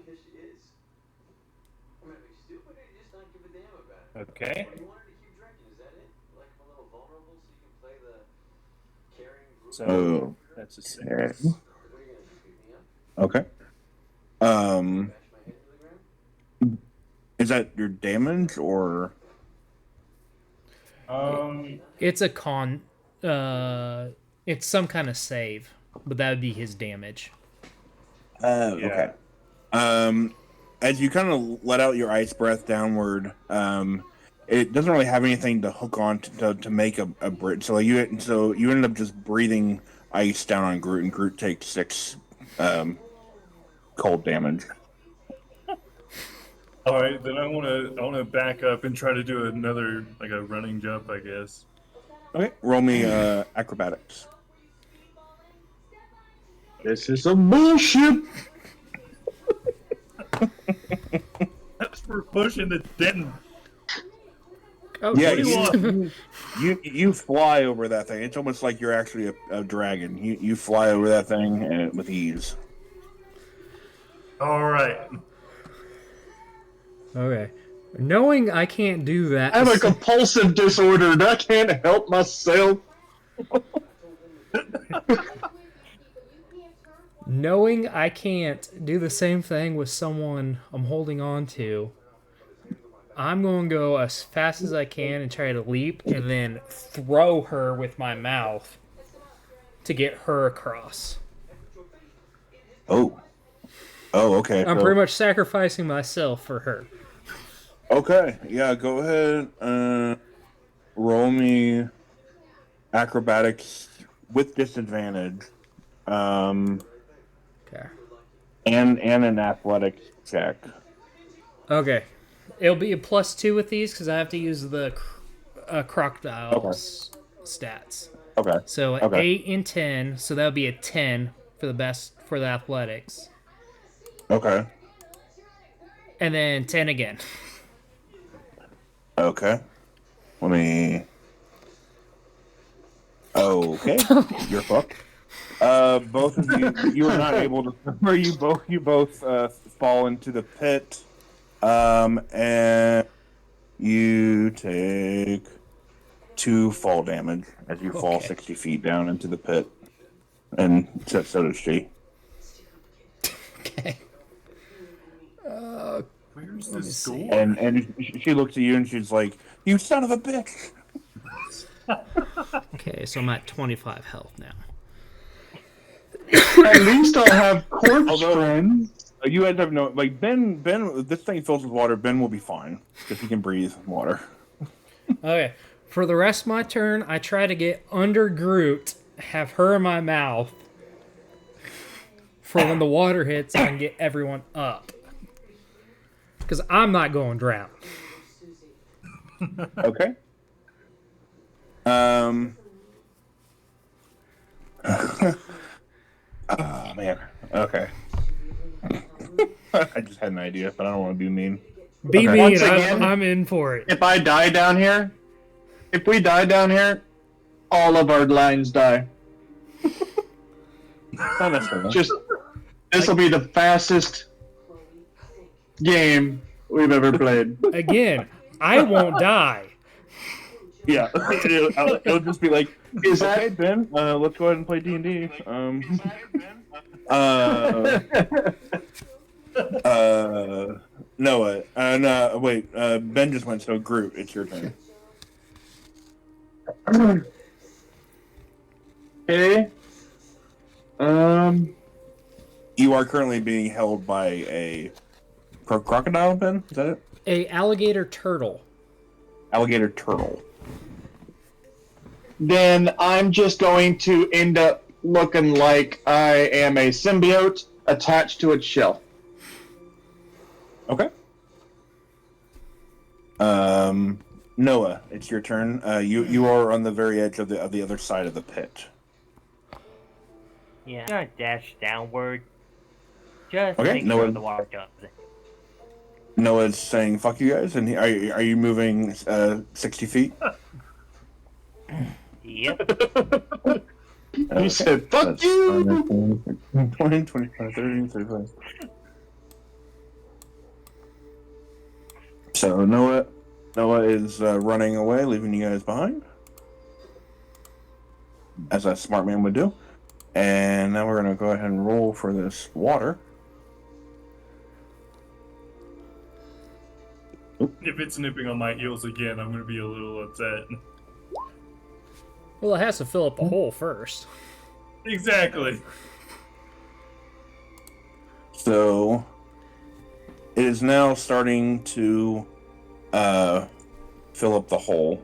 Yes, she is. I mean, stupid or you just not give a damn about it? Okay. Or you want her to keep drinking, is that it? Like a little vulnerable so you can play the caring group? So Oh. that's a 6. What are you gonna do, beat me up? Okay. Bash my head into the ground? Is that your damage or? It's a con. It's some kind of save, but that would be his damage. Okay. As you kind of let out your ice breath downward, it doesn't really have anything to hook on to make a bridge. So you end up just breathing ice down on Groot, and Groot takes 6 cold damage. All right, then I want to back up and try to do another like a running jump, I guess. Okay, roll me acrobatics. This is some bullshit. That's for pushing the den. Oh, Yeah, geez. you fly over that thing. It's almost like you're actually a dragon. You fly over that thing with ease. All right. Okay. Knowing I can't do that. I have a compulsive disorder and I can't help myself. Knowing I can't do the same thing with someone I'm holding on to, I'm going to go as fast as I can and try to leap and then throw her with my mouth to get her across. Oh, okay. I'm so- pretty much sacrificing myself for her. Okay, yeah, go ahead. Roll me acrobatics with disadvantage. Okay. And an athletics check. Okay. It'll be a +2 with these because I have to use the crocodile's stats. Okay. So Okay. 8 and 10, so that would be a 10 for the athletics. Okay. And then 10 again. Okay. Let me. Okay. You're fucked. Both of you are not able to. Or you both fall into the pit. And you take 2 fall damage as you fall Okay. 60 feet down into the pit. And so does she. Okay. Where's this door? And she looks at you and she's like, "You son of a bitch!" Okay, so I'm at 25 health now. At least I'll have corpse Although- friends. You end up knowing, like Ben. This thing fills with water. Ben will be fine because he can breathe water. Okay. For the rest of my turn, I try to get under Groot, have her in my mouth. For when the water hits, I can get everyone up. Because I'm not going drown. Okay. Oh man. Okay. I just had an idea, but I don't want to be mean. Be Okay. mean, Once again- I'm in for it. If I die down here, if we die down here, all of our lines die. Not necessarily. Just this will be the fastest game we've ever played. Again, I won't die. Yeah. It'll just be like, Is okay, that Ben. Let's go ahead and play D&D. No. Wait. Ben just went. So Groot, it's your turn. okay? You are currently being held by a crocodile, Ben? Is that it? A alligator turtle. Alligator turtle. Then I'm just going to end up looking like I am a symbiote. attached to its shell. Okay. Noah, it's your turn. You are on the very edge of the other side of the pit. Yeah, I'm gonna dash downward. Just to Okay, make no sure one- the water does it. Noah's saying "fuck you guys," and are you moving 60 feet? Yep. He said, "Fuck That's you!" 20, 25, 30, 35. So Noah is running away, leaving you guys behind, as a smart man would do. And now we're gonna go ahead and roll for this water. If it's nipping on my heels again, I'm gonna be a little upset. Well, it has to fill up the hole first. Exactly. So it is now starting to fill up the hole.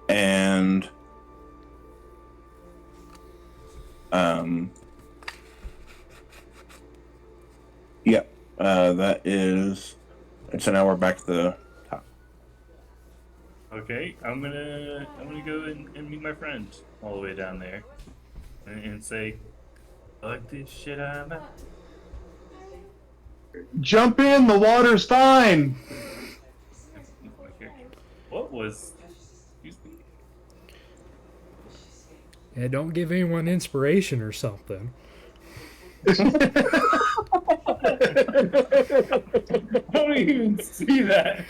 And yep, that is. So now we're back to the top. Okay, I'm gonna go and meet my friend all the way down there, and say, "Fuck this shit, I'm out." Jump in. The water's fine. What was? Excuse me. Yeah, don't give anyone inspiration or something. I don't even see that.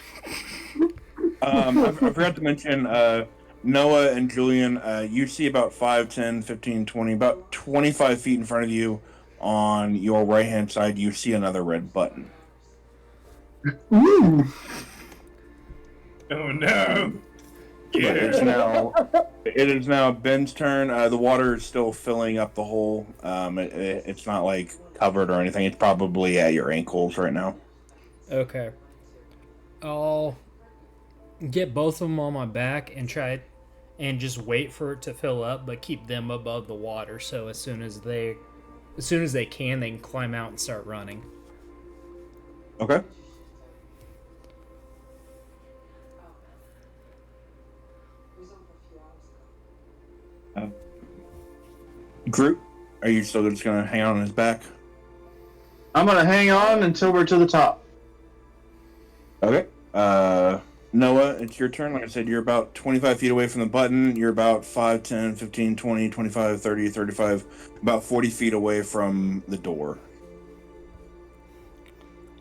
I forgot to mention Noah and Julian. You see about 5, 10, 15, 20, about 25 feet in front of you on your right hand side. You see another red button. Ooh. Oh no! But it is now Ben's turn. The water is still filling up the hole. It's not like covered or anything. It's probably at your ankles right now. Okay. I'll get both of them on my back and try and just wait for it to fill up, but keep them above the water. So as soon as they can climb out and start running. Okay. Groot, are you still just gonna hang on his back? I'm gonna hang on until we're to the top. Okay. Noah, it's your turn. Like I said, you're about 25 feet away from the button. You're about 5, 10, 15, 20, 25, 30, 35, about 40 feet away from the door.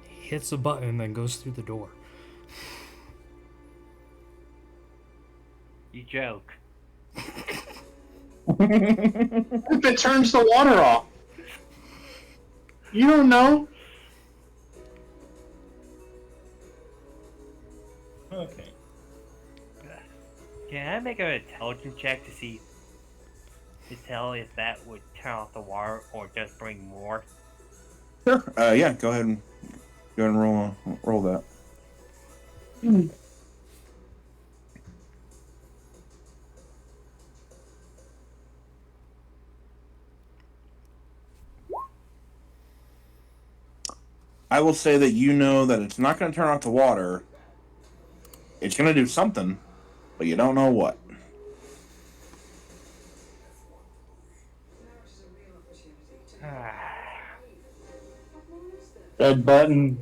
He hits the button and then goes through the door. You joke. If it turns the water off, you don't know. Okay. Can I make an intelligence check to tell if that would turn off the water or just bring more? Sure. Yeah. Go ahead and roll that. I will say that you know that it's not going to turn off the water. It's going to do something, but you don't know what. Red button.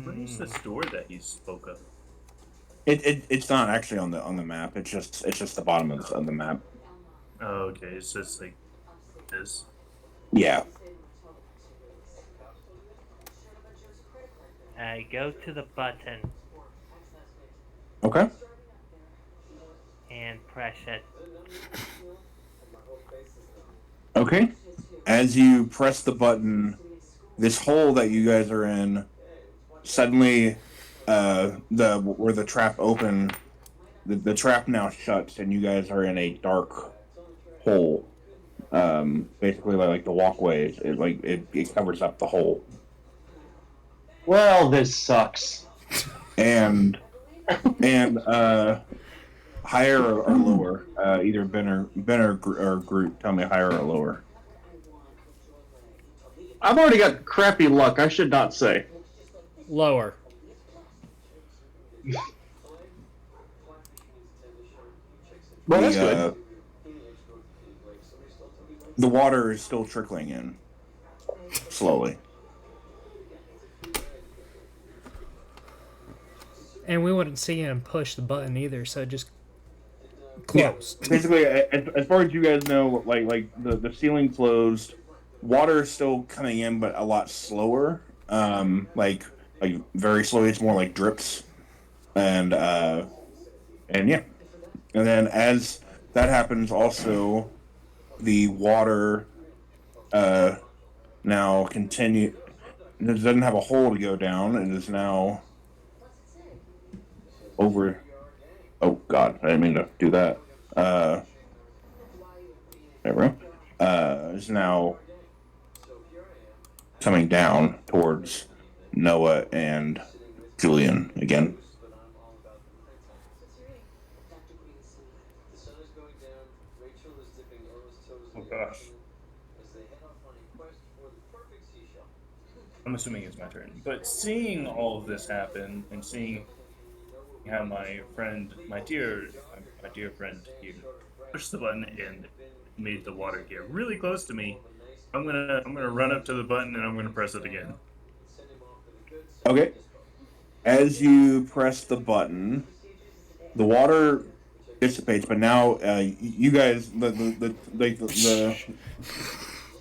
Where's this door that you spoke of? It's not actually on the map. It's just the bottom of the map. Oh, okay. It's just like this. Yeah. I go to the button Okay. and press it. Okay. As you press the button, this hole that you guys are in, suddenly, where the trap opened, the trap now shuts, and you guys are in a dark hole. Basically, like the walkway, it covers up the hole. Well, this sucks. and higher or lower. Either Ben or Groot. Tell me higher or lower. I've already got crappy luck. I should not say. Lower. Well, that's good. The water is still trickling in slowly. And we wouldn't see him push the button either, so just closed. Basically, as far as you guys know, like the ceiling closed, water is still coming in, but a lot slower. Like very slowly. It's more like drips, and yeah. And then as that happens, also the water now continue. It doesn't have a hole to go down. It is now over. Oh God, I didn't mean to do that. There we go. Is now coming down towards Noah and Julian again. Oh gosh. I'm assuming it's my turn. But seeing all of this happen and seeing how my dear friend here pushed the button and made the water get really close to me, I'm gonna run up to the button and I'm gonna press it again. Okay. As you press the button, the water dissipates, but now you guys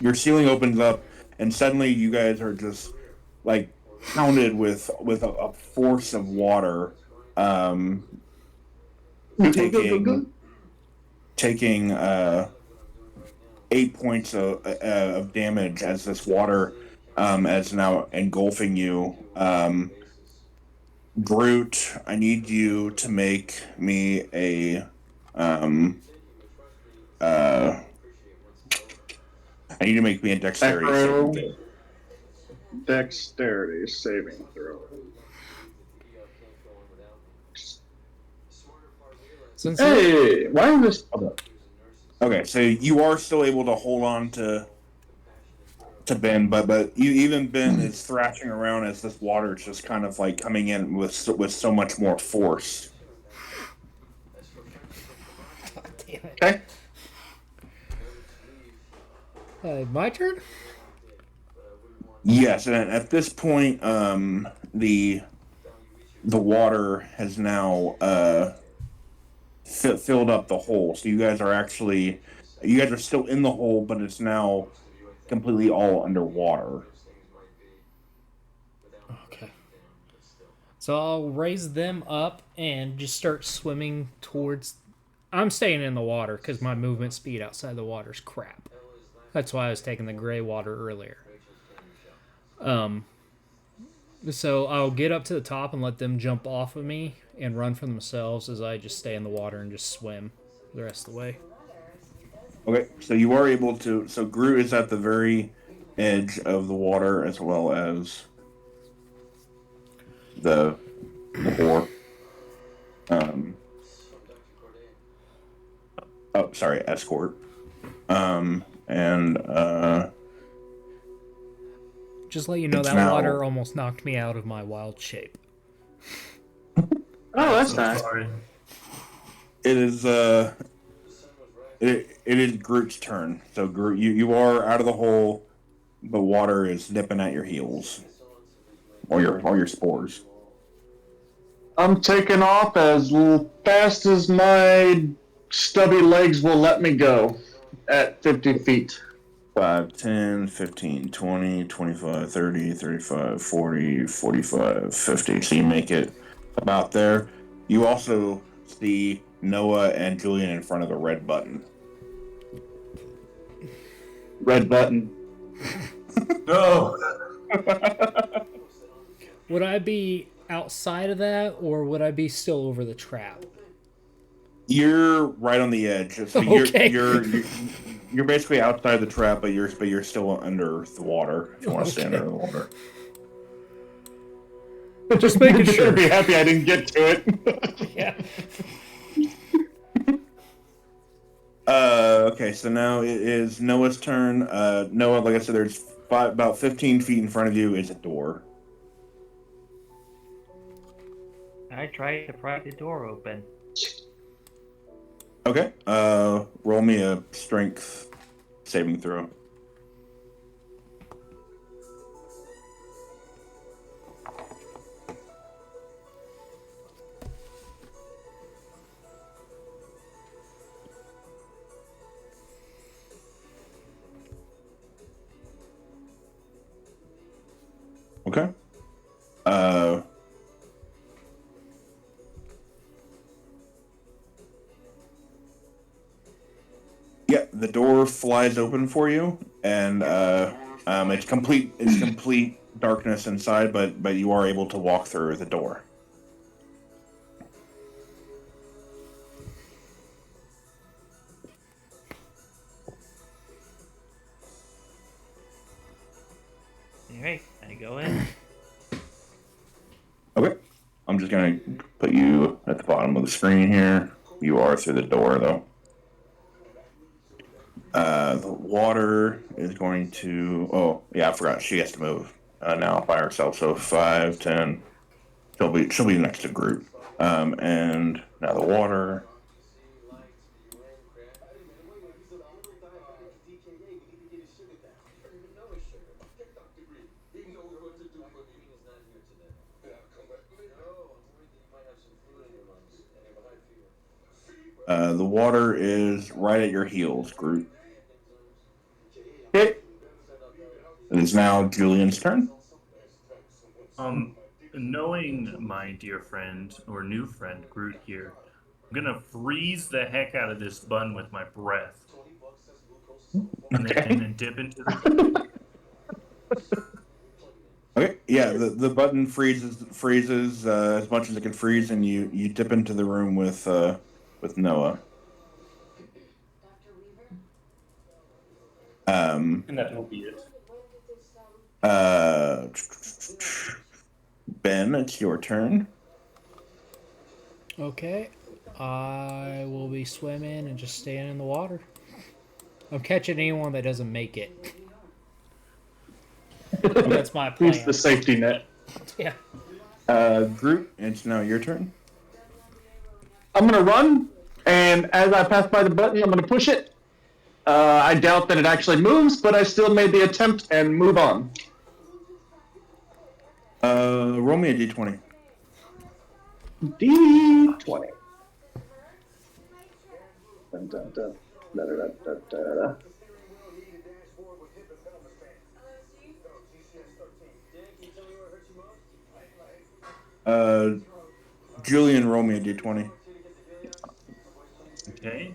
your ceiling opens up, and suddenly you guys are just like pounded with a force of water, taking 8 points of damage as this water is now engulfing you. Groot, I need you to make me a dexterity saving throw. Dexterity saving throw. Hey, why is this? Okay, so you are still able to hold on to Ben, but even Ben is thrashing around as this water is just kind of like coming in with so much more force. God damn it. Okay. My turn? Yes, and at this point, the water has now filled up the hole. So you guys are still in the hole, but it's now completely all underwater. Okay. So I'll raise them up and just start swimming towards... I'm staying in the water because my movement speed outside the water is crap. That's why I was taking the gray water earlier. So I'll get up to the top and let them jump off of me and run for themselves as I just stay in the water and just swim the rest of the way. Okay, so you are able to... So Groot is at the very edge of the water as well as the whore. Escort. Just let you know It's that now- water almost knocked me out of my wild shape. Oh, that's nice. Sorry. It is it is Groot's turn. So Groot, you are out of the hole. The water is nipping at your heels, or your spores. I'm taking off as fast as my stubby legs will let me go at 50 feet. 5, 10, 15, 20, 25, 30, 35, 40, 45, 50. So you make it about there. You also see Noah and Julian in front of the red button. Red button. No! Would I be outside of that, or would I be still over the trap? You're right on the edge. So Okay. You're basically outside the trap, but you're still under the water if you want to stay under the water. Just making You're sure. gonna be happy I didn't get to it. Yeah. Okay, so now it is Noah's turn. Noah, like I said, there's about 15 feet in front of you is a door. I tried to pry the door open. Okay. Roll me a strength saving throw. Okay. Yeah, the door flies open for you, and it's complete darkness inside, but you are able to walk through the door. Alright, I go in. Okay. I'm just gonna put you at the bottom of the screen here. You are through the door, though. The water is going to. Oh, yeah, I forgot. She has to move now by herself. So 5, 10. She'll be next to Groot. And now the water. The water is right at your heels, Groot. Okay. It is now Julian's turn. Knowing my dear friend or new friend Groot here, I'm gonna freeze the heck out of this bun with my breath, and then dip into the. Okay, yeah, the button freezes as much as it can freeze, and you dip into the room with Noah. And that will be it. Ben, it's your turn. Okay. I will be swimming and just staying in the water. I'm catching anyone that doesn't make it. That's my plan. Who's the safety net? Yeah. Groot, it's now your turn. I'm gonna run, and as I pass by the button, I'm gonna push it. I doubt that it actually moves, but I still made the attempt and move on. Roll me a d20. D20. Dun, dun, dun. Da, da, da, da, da. Julian, roll me a d20. Okay.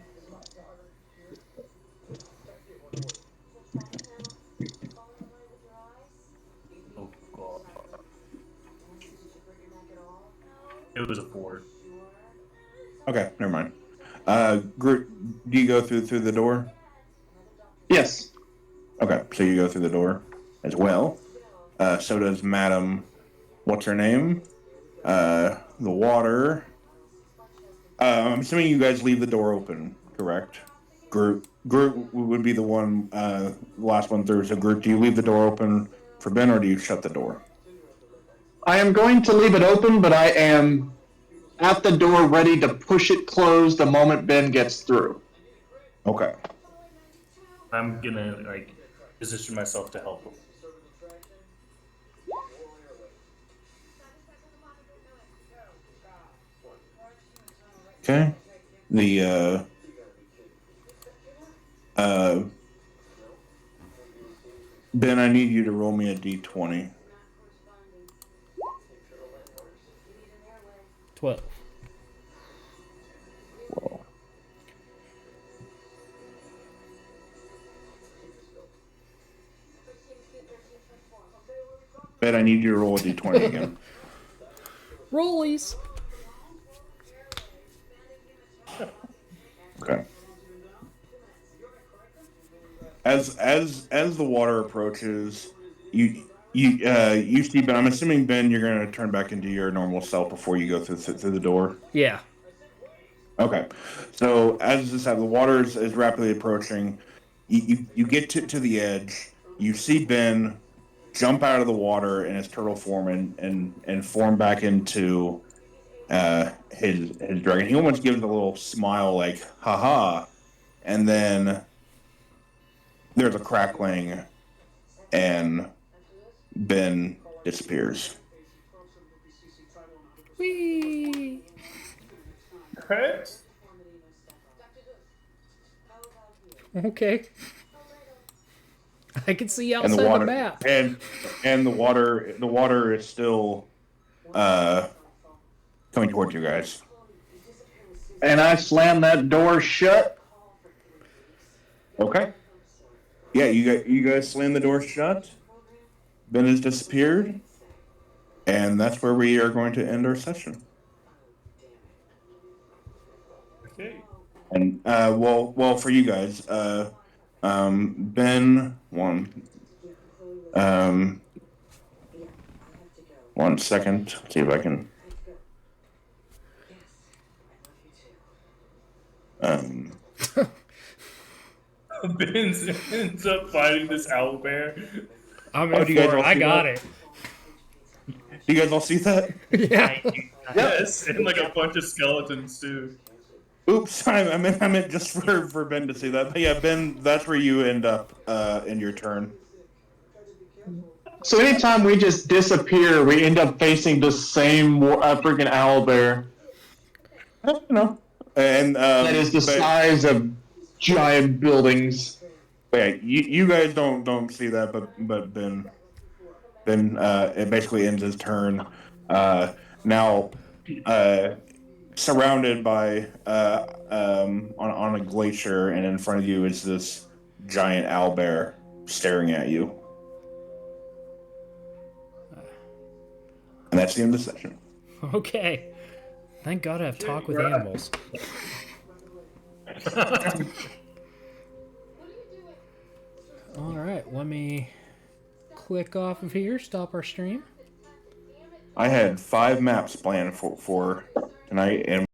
Oh God. It was a 4. Okay, never mind. Groot, do you go through the door? Yes. Okay, so you go through the door as well. So does Madam. What's her name? The water. I'm assuming you guys leave the door open, correct? Groot would be the one, last one through. So Groot, do you leave the door open for Ben, or do you shut the door? I am going to leave it open, but I am at the door ready to push it closed the moment Ben gets through. Okay. I'm gonna position myself to help him. Okay. The Ben, I need you to roll me a d20. 12. Whoa. Ben, I need you to roll a d20 again. Rollies. Okay. As the water approaches, you see Ben. I'm assuming Ben, you're going to turn back into your normal self before you go through the door. Yeah. Okay, so as this the water is rapidly approaching, you get to the edge. You see Ben jump out of the water in his turtle form and form back into his dragon. He almost gives a little smile, like "haha," and then there's a crackling, and Ben disappears. Whee! Right? Okay. I can see And outside the water the map. and the water is still coming towards you guys. And I slam that door shut. Okay. Yeah, you guys slam the door shut. Ben has disappeared, and that's where we are going to end our session. Okay. And well, for you guys, Ben won. 1 second. See if I can. Ben ends up fighting this owlbear. I'm Oh, in do you guys for it. all I see got that? Do you guys all see that? it. Yeah. I do. Yes, and like a bunch of skeletons too. Oops, I meant just for Ben to see that. But yeah, Ben, that's where you end up in your turn. So anytime we just disappear, we end up facing the same freaking owlbear No. And that is the size of giant buildings. yeah, you guys don't see that, but Ben it basically ends his turn. Now surrounded by on a glacier, and in front of you is this giant owlbear staring at you. And that's the end of the session. Okay. Thank God I have talk with animals. All right, let me click off of here, stop our stream. I had 5 maps planned for tonight, and